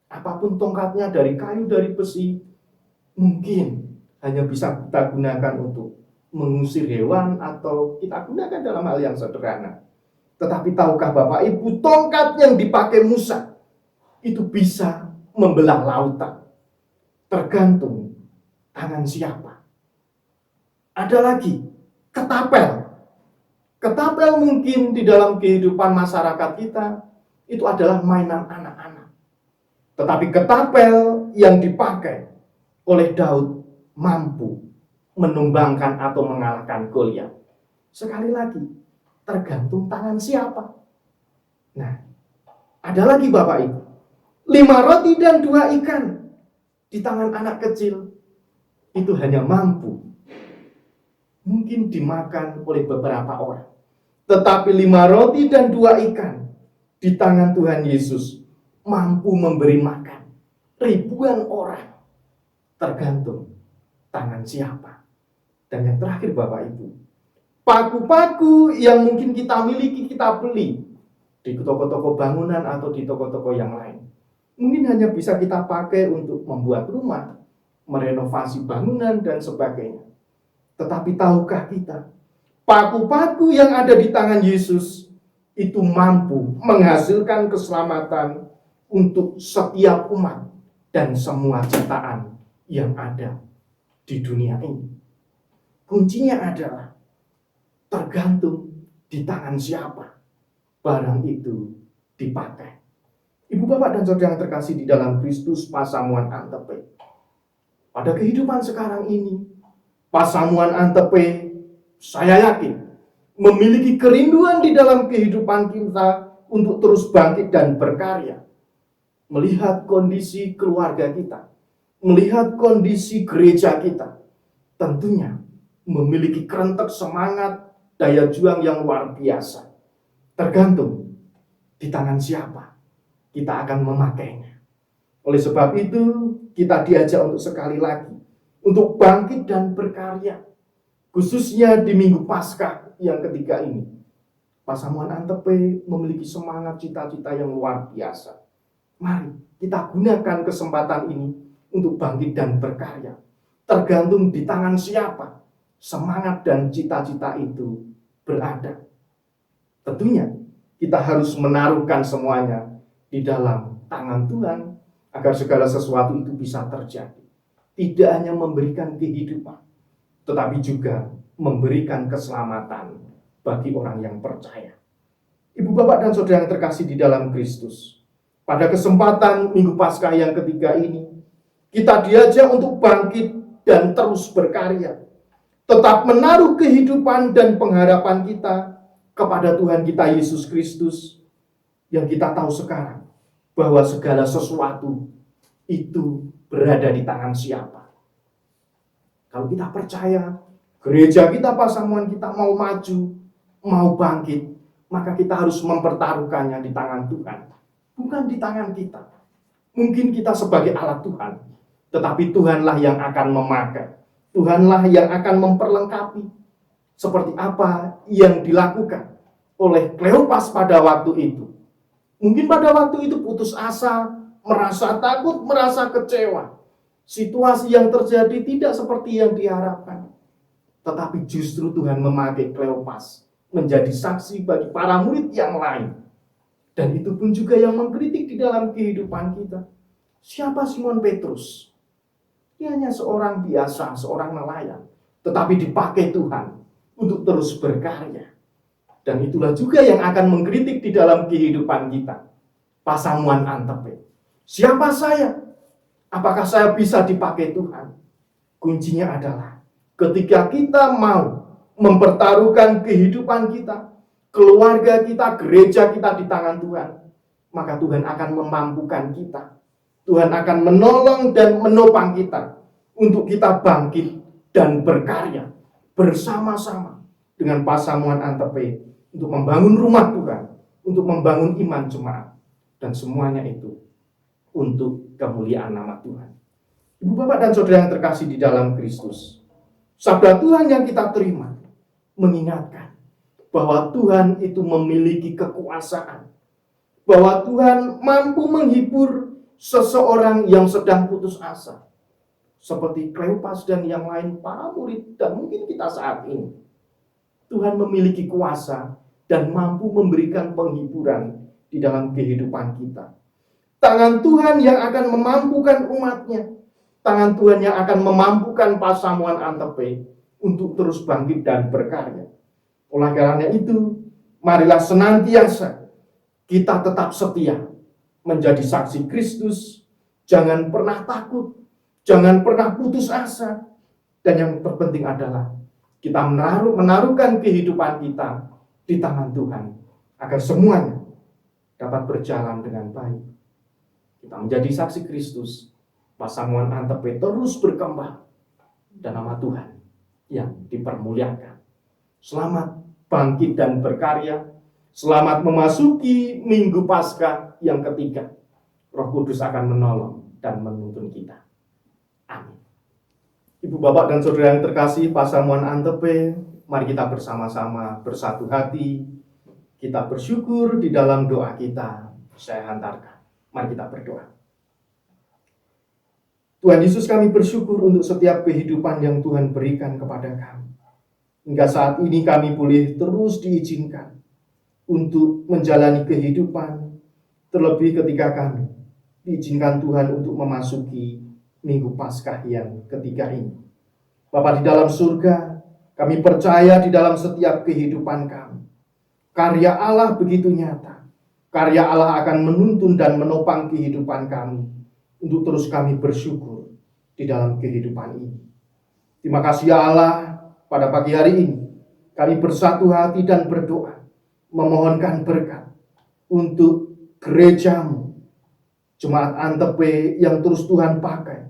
Apapun tongkatnya, dari kayu, dari besi, mungkin hanya bisa kita gunakan untuk mengusir hewan, atau kita gunakan dalam hal yang sederhana. Tetapi tahukah Bapak Ibu, tongkat yang dipakai Musa itu bisa membelah lautan. Tergantung tangan siapa. Ada lagi ketapel. Ketapel mungkin di dalam kehidupan masyarakat kita itu adalah mainan anak-anak. Tetapi ketapel yang dipakai oleh Daud mampu menumbangkan atau mengalahkan Goliat. Sekali lagi, tergantung tangan siapa. Nah, ada lagi Bapak Ibu, 5 roti dan 2 ikan di tangan anak kecil itu hanya mampu mungkin dimakan oleh beberapa orang. Tetapi 5 roti dan 2 ikan di tangan Tuhan Yesus mampu memberi makan ribuan orang. Tergantung tangan siapa. Dan yang terakhir Bapak Ibu, Paku-paku yang mungkin kita miliki, kita beli di toko-toko bangunan atau di toko-toko yang lain. Mungkin hanya bisa kita pakai untuk membuat rumah, merenovasi bangunan, dan sebagainya. Tetapi tahukah kita, paku-paku yang ada di tangan Yesus itu mampu menghasilkan keselamatan untuk setiap umat dan semua ciptaan yang ada di dunia ini. Kuncinya adalah tergantung di tangan siapa barang itu dipakai. Ibu, bapak, dan saudara yang terkasih di dalam Kristus, Pasamuan Antepe. Pada kehidupan sekarang ini, Pasamuan Antepe, saya yakin, memiliki kerinduan di dalam kehidupan kita untuk terus bangkit dan berkarya. Melihat kondisi keluarga kita, melihat kondisi gereja kita, tentunya memiliki kerentek semangat, daya juang yang luar biasa. Tergantung di tangan siapa kita akan memakainya. Oleh sebab itu, kita diajak untuk sekali lagi, untuk bangkit dan berkarya. Khususnya di Minggu Paskah yang ketiga ini. Pasamuan Antepe memiliki semangat cita-cita yang luar biasa. Mari kita gunakan kesempatan ini untuk bangkit dan berkarya. Tergantung di tangan siapa semangat dan cita-cita itu berada. Tentunya kita harus menaruhkan semuanya di dalam tangan Tuhan agar segala sesuatu itu bisa terjadi. Tidak hanya memberikan kehidupan, tetapi juga memberikan keselamatan bagi orang yang percaya. Ibu, bapak, dan saudara yang terkasih di dalam Kristus, pada kesempatan Minggu Paskah yang ketiga ini, kita diajak untuk bangkit dan terus berkarya. Tetap menaruh kehidupan dan pengharapan kita kepada Tuhan kita Yesus Kristus, yang kita tahu sekarang bahwa segala sesuatu itu berada di tangan siapa. Kalau kita percaya gereja kita, Pasamuan kita mau maju, mau bangkit, maka kita harus mempertaruhkannya di tangan Tuhan, bukan di tangan kita. Mungkin kita sebagai alat Tuhan, tetapi Tuhanlah yang akan memakai, Tuhanlah yang akan memperlengkapi. Seperti apa yang dilakukan oleh Kleopas pada waktu itu. Mungkin pada waktu itu putus asa, merasa takut, merasa kecewa. Situasi yang terjadi tidak seperti yang diharapkan. Tetapi justru Tuhan memakai Kleopas menjadi saksi bagi para murid yang lain. Dan itu pun juga yang mengkritik di dalam kehidupan kita. Siapa Simon Petrus? Dia hanya seorang biasa, seorang nelayan. Tetapi dipakai Tuhan untuk terus berkarya. Dan itulah juga yang akan mengkritik di dalam kehidupan kita. Pasamuan Antepe. Siapa saya? Apakah saya bisa dipakai Tuhan? Kuncinya adalah ketika kita mau mempertaruhkan kehidupan kita, keluarga kita, gereja kita di tangan Tuhan, maka Tuhan akan memampukan kita. Tuhan akan menolong dan menopang kita untuk kita bangkit dan berkarya bersama-sama dengan Pasamuan Antepe untuk membangun rumah Tuhan, untuk membangun iman jemaat, dan semuanya itu untuk kemuliaan nama Tuhan. Ibu, bapak, dan saudara yang terkasih di dalam Kristus, sabda Tuhan yang kita terima mengingatkan bahwa Tuhan itu memiliki kekuasaan, bahwa Tuhan mampu menghibur seseorang yang sedang putus asa, seperti Kleopas dan yang lain para murid, dan mungkin kita saat ini. Tuhan memiliki kuasa dan mampu memberikan penghiburan di dalam kehidupan kita. Tangan Tuhan yang akan memampukan umatnya, tangan Tuhan yang akan memampukan Pasamuan Antepe untuk terus bangkit dan berkarya. Oleh karena itu, marilah senantiasa kita tetap setia menjadi saksi Kristus. Jangan pernah takut, jangan pernah putus asa. Dan yang terpenting adalah kita menaruhkan kehidupan kita di tangan Tuhan agar semuanya dapat berjalan dengan baik. Kita menjadi saksi Kristus. Pasamuan Antepe terus berkembang dan nama Tuhan yang dipermuliakan. Selamat bangkit dan berkarya. Selamat memasuki Minggu Paskah yang ketiga. Roh Kudus akan menolong dan menuntun kita. Amin. Ibu, bapak, dan saudara yang terkasih, Pasamuan Antepe Mari kita bersama-sama bersatu hati, kita bersyukur di dalam doa kita. Saya hantarkan. Mari kita berdoa. Tuhan Yesus, kami bersyukur untuk setiap kehidupan yang Tuhan berikan kepada kami. Hingga saat ini kami boleh terus diizinkan untuk menjalani kehidupan, terlebih ketika kami diizinkan Tuhan untuk memasuki Minggu Paskah yang ketiga ini. Bapa di dalam surga, kami percaya di dalam setiap kehidupan kami, karya Allah begitu nyata. Karya Allah akan menuntun dan menopang kehidupan kami untuk terus kami bersyukur di dalam kehidupan ini. Terima kasih ya Allah, pada pagi hari ini kami bersatu hati dan berdoa, memohonkan berkat untuk gerejamu, Jemaat Antepe yang terus Tuhan pakai.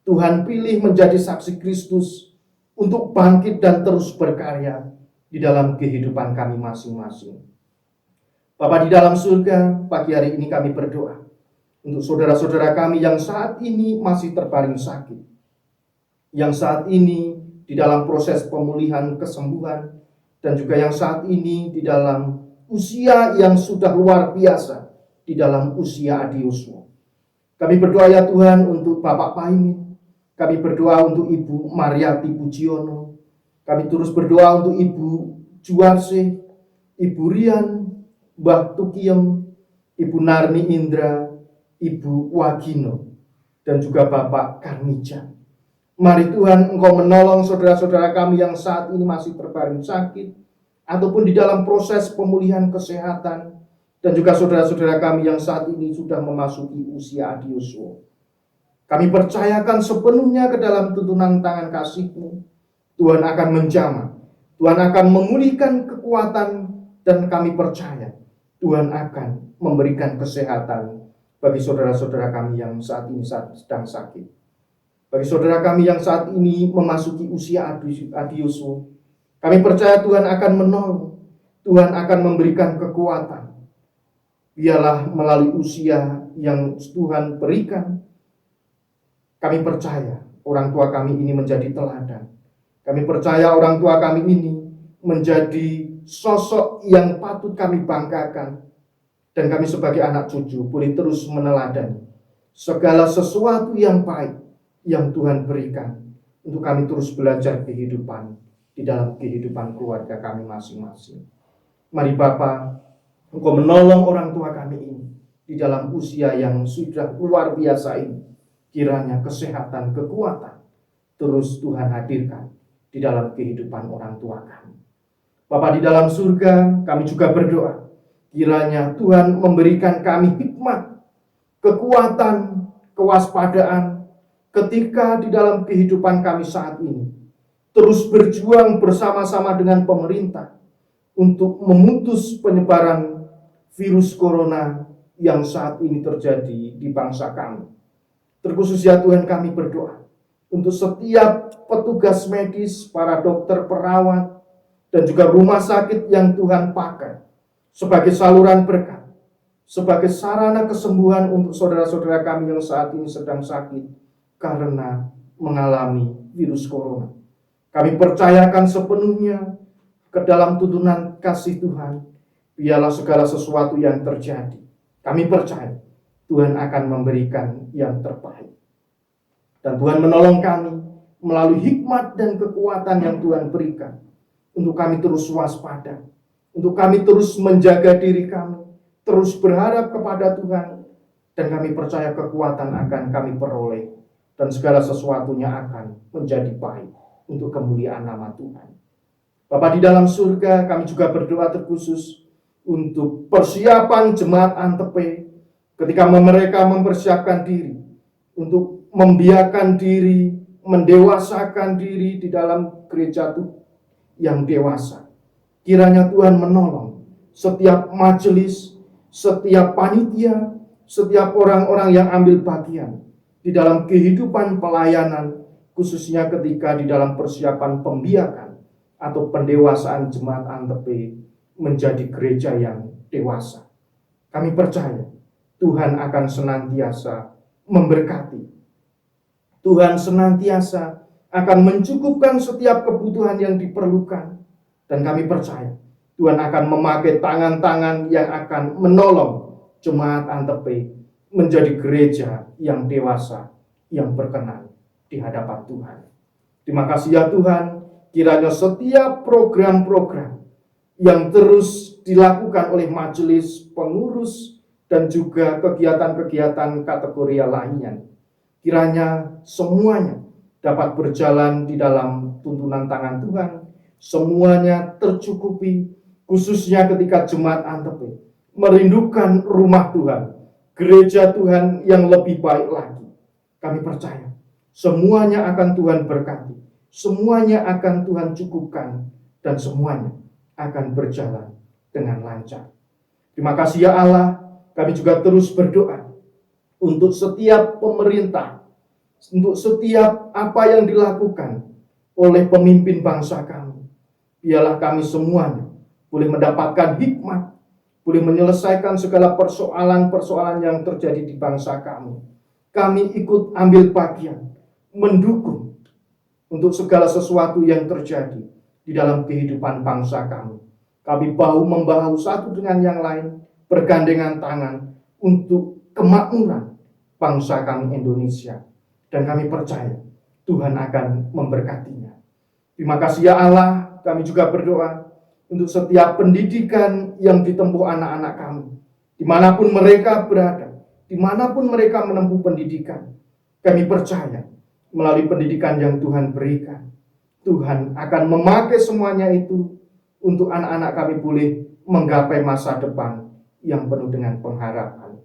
Tuhan pilih menjadi saksi Kristus untuk bangkit dan terus berkarya di dalam kehidupan kami masing-masing. Bapa di dalam surga, pagi hari ini kami berdoa untuk saudara-saudara kami yang saat ini masih terbaring sakit, yang saat ini di dalam proses pemulihan kesembuhan, dan juga yang saat ini di dalam usia yang sudah luar biasa, di dalam usia adiosmo. Kami berdoa ya Tuhan untuk Bapak Paimin, kami berdoa untuk Ibu Mariati Pujiono, kami terus berdoa untuk Ibu Juarse, Ibu Rian, Mbah Tukiem, Ibu Narni Indra, Ibu Wagino, dan juga Bapak Karnijan. Mari Tuhan, Engkau menolong saudara-saudara kami yang saat ini masih terbaring sakit, ataupun di dalam proses pemulihan kesehatan, dan juga saudara-saudara kami yang saat ini sudah memasuki usia adiosmo. Kami percayakan sepenuhnya ke dalam tuntunan tangan kasih-Mu. Tuhan akan menjamah, Tuhan akan memulihkan kekuatan, dan kami percaya Tuhan akan memberikan kesehatan bagi saudara-saudara kami yang saat ini sedang sakit. Bagi saudara kami yang saat ini memasuki usia adiosmo, kami percaya Tuhan akan menolong, Tuhan akan memberikan kekuatan. Biarlah melalui usia yang Tuhan berikan, kami percaya orang tua kami ini menjadi teladan. Kami percaya orang tua kami ini menjadi sosok yang patut kami banggakan, dan kami sebagai anak cucu boleh terus meneladani segala sesuatu yang baik yang Tuhan berikan untuk kami terus belajar kehidupan di dalam kehidupan keluarga kami masing-masing. Mari Bapa, Engkau menolong orang tua kami ini di dalam usia yang sudah luar biasa ini. Kiranya kesehatan, kekuatan terus Tuhan hadirkan di dalam kehidupan orang tua kami. Bapa di dalam surga, kami juga berdoa, kiranya Tuhan memberikan kami hikmat, kekuatan, kewaspadaan ketika di dalam kehidupan kami saat ini terus berjuang bersama-sama dengan pemerintah untuk memutus penyebaran virus corona yang saat ini terjadi di bangsa kami. Terkhusus ya Tuhan, kami berdoa untuk setiap petugas medis, para dokter, perawat, dan juga rumah sakit yang Tuhan pakai sebagai saluran berkat, sebagai sarana kesembuhan untuk saudara-saudara kami yang saat ini sedang sakit karena mengalami virus corona. Kami percayakan sepenuhnya ke dalam tuntunan kasih Tuhan. Biarlah segala sesuatu yang terjadi, kami percaya Tuhan akan memberikan yang terbaik. Dan Tuhan menolong kami melalui hikmat dan kekuatan yang Tuhan berikan untuk kami terus waspada, untuk kami terus menjaga diri kami, terus berharap kepada Tuhan, dan kami percaya kekuatan akan kami peroleh, dan segala sesuatunya akan menjadi baik untuk kemuliaan nama Tuhan. Bapa di dalam surga, kami juga berdoa terkhusus untuk persiapan jemaat Antepe ketika mereka mempersiapkan diri untuk membiarkan diri, mendewasakan diri di dalam gereja Tuhan yang dewasa. Kiranya Tuhan menolong setiap majelis, setiap panitia, setiap orang-orang yang ambil bagian di dalam kehidupan pelayanan, khususnya ketika di dalam persiapan pembiakan atau pendewasaan jemaat Antepe menjadi gereja yang dewasa. Kami percaya Tuhan akan senantiasa memberkati. Tuhan senantiasa akan mencukupkan setiap kebutuhan yang diperlukan Dan kami percaya Tuhan akan memakai tangan-tangan yang akan menolong jemaat Antepe menjadi gereja yang dewasa, yang berkenan di hadapan Tuhan. Terima kasih ya Tuhan, kiranya setiap program-program yang terus dilakukan oleh majelis pengurus dan juga kegiatan-kegiatan kategori lainnya, kiranya semuanya dapat berjalan di dalam tuntunan tangan Tuhan, semuanya tercukupi, khususnya ketika jemaat Antepe merindukan rumah Tuhan, gereja Tuhan yang lebih baik lagi. Kami percaya semuanya akan Tuhan berkati, semuanya akan Tuhan cukupkan, dan semuanya akan berjalan dengan lancar. Terima kasih ya Allah, kami juga terus berdoa untuk setiap pemerintah, untuk setiap apa yang dilakukan oleh pemimpin bangsa kami. Biarlah kami semuanya boleh mendapatkan hikmat, boleh menyelesaikan segala persoalan-persoalan yang terjadi di bangsa kami. Kami ikut ambil bagian, mendukung untuk segala sesuatu yang terjadi di dalam kehidupan bangsa kami. Kami bahu-membahu satu dengan yang lain, bergandengan tangan untuk kemakmuran bangsa kami Indonesia. Dan kami percaya Tuhan akan memberkatinya. Terima kasih ya Allah, kami juga berdoa untuk setiap pendidikan yang ditempuh anak-anak kami, dimanapun mereka berada, dimanapun mereka menempuh pendidikan. Kami percaya melalui pendidikan yang Tuhan berikan, Tuhan akan memakai semuanya itu untuk anak-anak kami boleh menggapai masa depan yang penuh dengan pengharapan.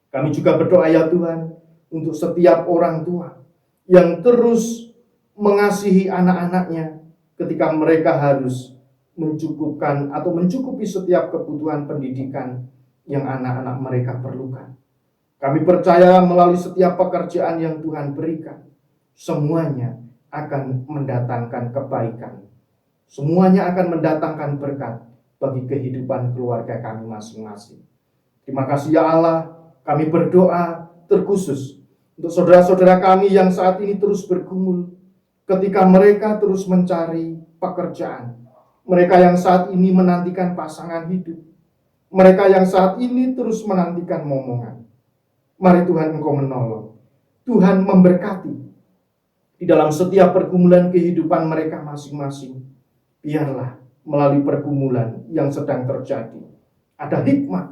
Kami juga berdoa ya Tuhan untuk setiap orang tua yang terus mengasihi anak-anaknya ketika mereka harus mencukupkan atau mencukupi setiap kebutuhan pendidikan yang anak-anak mereka perlukan. Kami percaya melalui setiap pekerjaan yang Tuhan berikan, semuanya akan mendatangkan kebaikan. Semuanya akan mendatangkan berkat bagi kehidupan keluarga kami masing-masing. Terima kasih ya Allah, kami berdoa terkhusus untuk saudara-saudara kami yang saat ini terus bergumul ketika mereka terus mencari pekerjaan. Mereka yang saat ini menantikan pasangan hidup. Mereka yang saat ini terus menantikan momongan. Mari Tuhan Engkau menolong. Tuhan memberkati di dalam setiap pergumulan kehidupan mereka masing-masing. Biarlah melalui pergumulan yang sedang terjadi ada hikmat,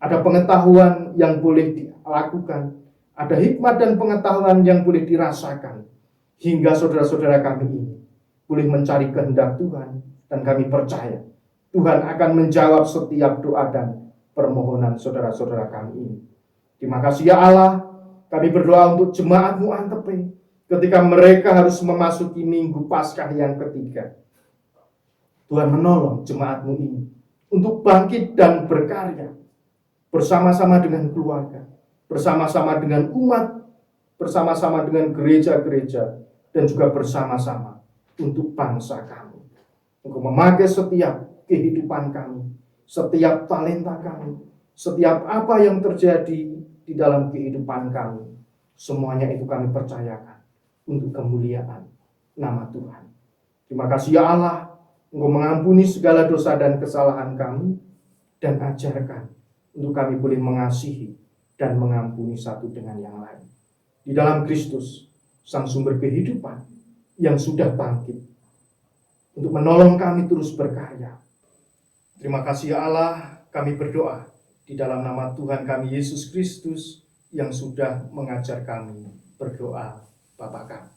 ada pengetahuan yang boleh dilakukan, ada hikmat dan pengetahuan yang boleh dirasakan, hingga saudara-saudara kami ini boleh mencari kehendak Tuhan. Dan kami percaya Tuhan akan menjawab setiap doa dan permohonan saudara-saudara kami ini. Terima kasih ya Allah, kami berdoa untuk jemaat-Mu Antepe ketika mereka harus memasuki minggu Paskah yang ketiga. Tuhan menolong jemaat-Mu ini untuk bangkit dan berkarya bersama-sama dengan keluarga, bersama-sama dengan umat, bersama-sama dengan gereja-gereja, dan juga bersama-sama untuk bangsa kami. Untuk memakai setiap kehidupan kami, setiap talenta kami, setiap apa yang terjadi di dalam kehidupan kami, semuanya itu kami percayakan untuk kemuliaan nama Tuhan. Terima kasih ya Allah, Engkau mengampuni segala dosa dan kesalahan kami, dan ajarkan untuk kami boleh mengasihi dan mengampuni satu dengan yang lain. Di dalam Kristus, Sang Sumber kehidupan yang sudah bangkit, untuk menolong kami terus berkarya. Terima kasih ya Allah, kami berdoa di dalam nama Tuhan kami Yesus Kristus yang sudah mengajar kami berdoa Bapa kami.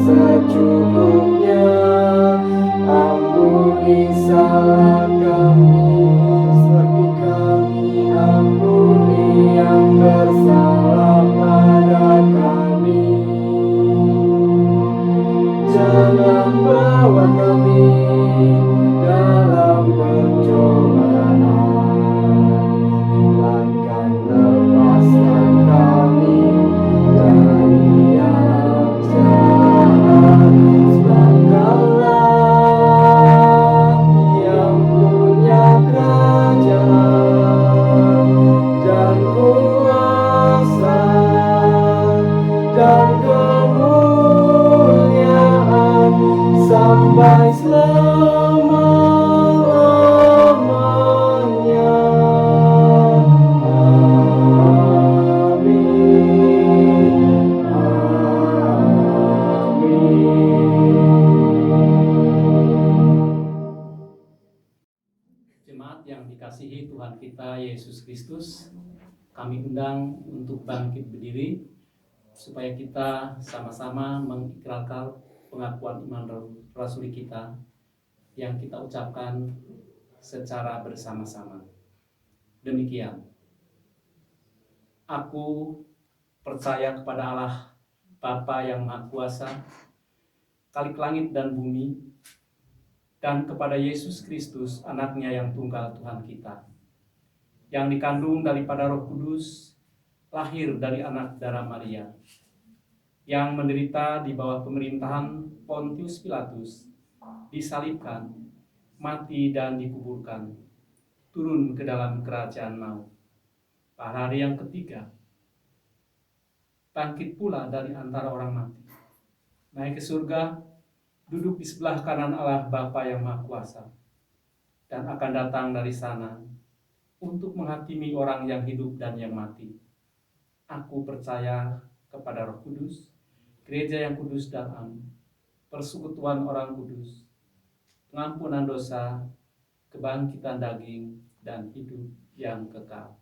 Secukupnya, ampuni salah kami. kepada Yesus Kristus, kami undang untuk bangkit berdiri supaya kita sama-sama mengikrarkan pengakuan iman rasuli kita yang kita ucapkan secara bersama-sama. Demikian, aku percaya kepada Allah Bapa yang Maha Kuasa, Khalik langit dan bumi, dan kepada Yesus Kristus, anaknya yang tunggal Tuhan kita, yang dikandung daripada Roh Kudus, lahir dari anak darah Maria, yang menderita di bawah pemerintahan Pontius Pilatus, disalibkan, mati dan dikuburkan, turun ke dalam kerajaan maut. Pada hari yang ketiga, bangkit pula dari antara orang mati, naik ke surga, duduk di sebelah kanan Allah Bapa yang Maha Kuasa, dan akan datang dari sana untuk menghakimi orang yang hidup dan yang mati. Aku percaya kepada Roh Kudus, gereja yang kudus dan am, persekutuan orang kudus, pengampunan dosa, kebangkitan daging, dan hidup yang kekal.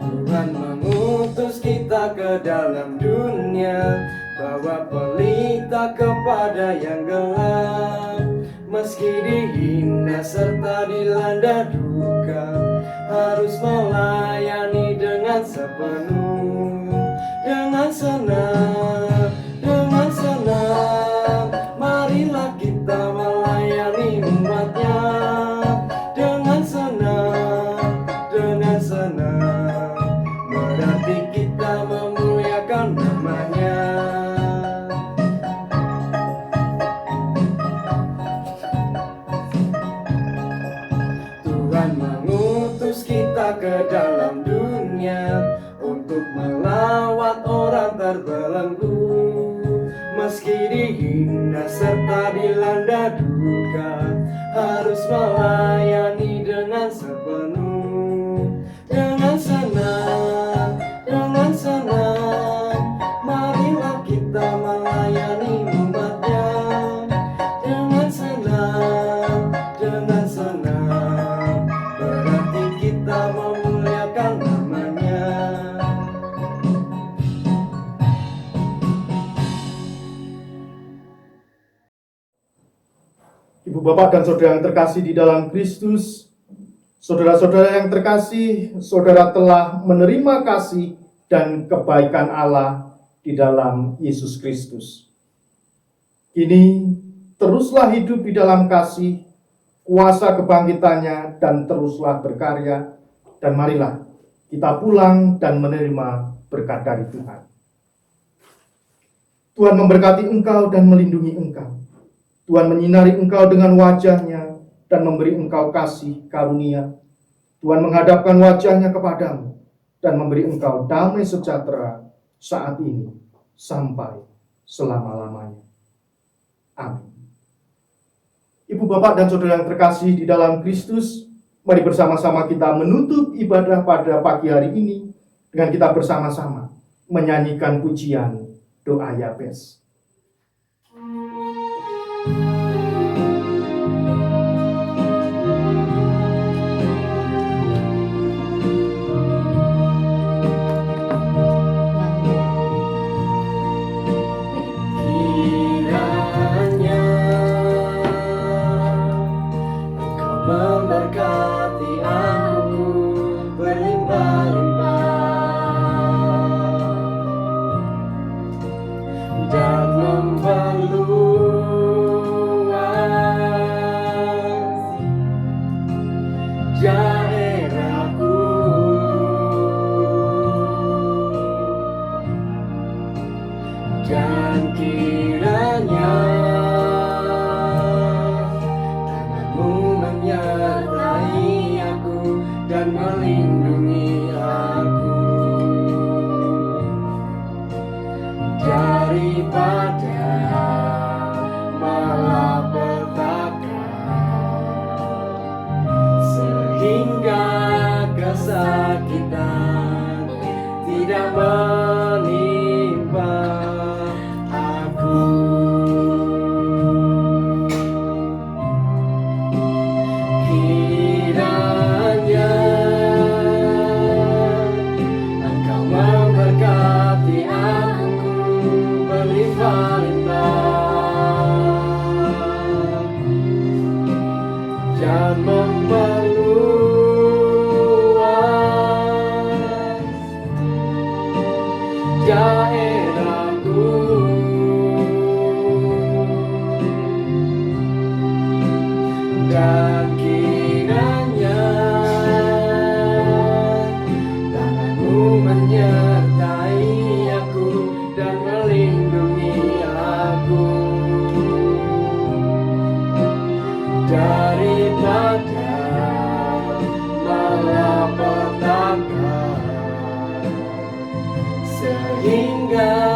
Tuhan mengutus kita ke dalam dunia, bawa pelita kepada yang gelap. Meski dihina serta dilanda duka, harus melayani dengan sepenuh, dengan senang, dengan senang. Marilah kita melayani umatnya dengan senang, dengan senang. Berarti kita memuliakan namanya. Tuhan mengutus kita ke dalam dunia untuk melawat orang terbelenggu. Meski dihina serta dilanda duka, harus melayani dengan sepenuh, dengan senang, dengan senang. Marilah kita melayani umatnya dengan senang, dengan senang. Berarti kita memuliakan namanya. Ibu bapak dan saudara yang terkasih di dalam Kristus, saudara-saudara yang terkasih, saudara telah menerima kasih dan kebaikan Allah di dalam Yesus Kristus. Kini teruslah hidup di dalam kasih, kuasa kebangkitannya, dan teruslah berkarya, dan marilah kita pulang dan menerima berkat dari Tuhan. Tuhan memberkati engkau dan melindungi engkau. Tuhan menyinari engkau dengan wajah-Nya dan memberi engkau kasih karunia. Tuhan menghadapkan wajah-Nya kepadamu dan memberi engkau damai sejahtera saat ini sampai selama-lamanya. Amin. Ibu bapak dan saudara yang terkasih di dalam Kristus, mari bersama-sama kita menutup ibadah pada pagi hari ini dengan kita bersama-sama menyanyikan pujian doa Yabes. Kiranya Engkau memberkati aku berlimpah-limpah dan memperluas daerahku, dan kiranya tanganmu menyertai aku dan melindungi aku daripada malapetaka, sehingga kesakitan tidak menimpa aku. hingga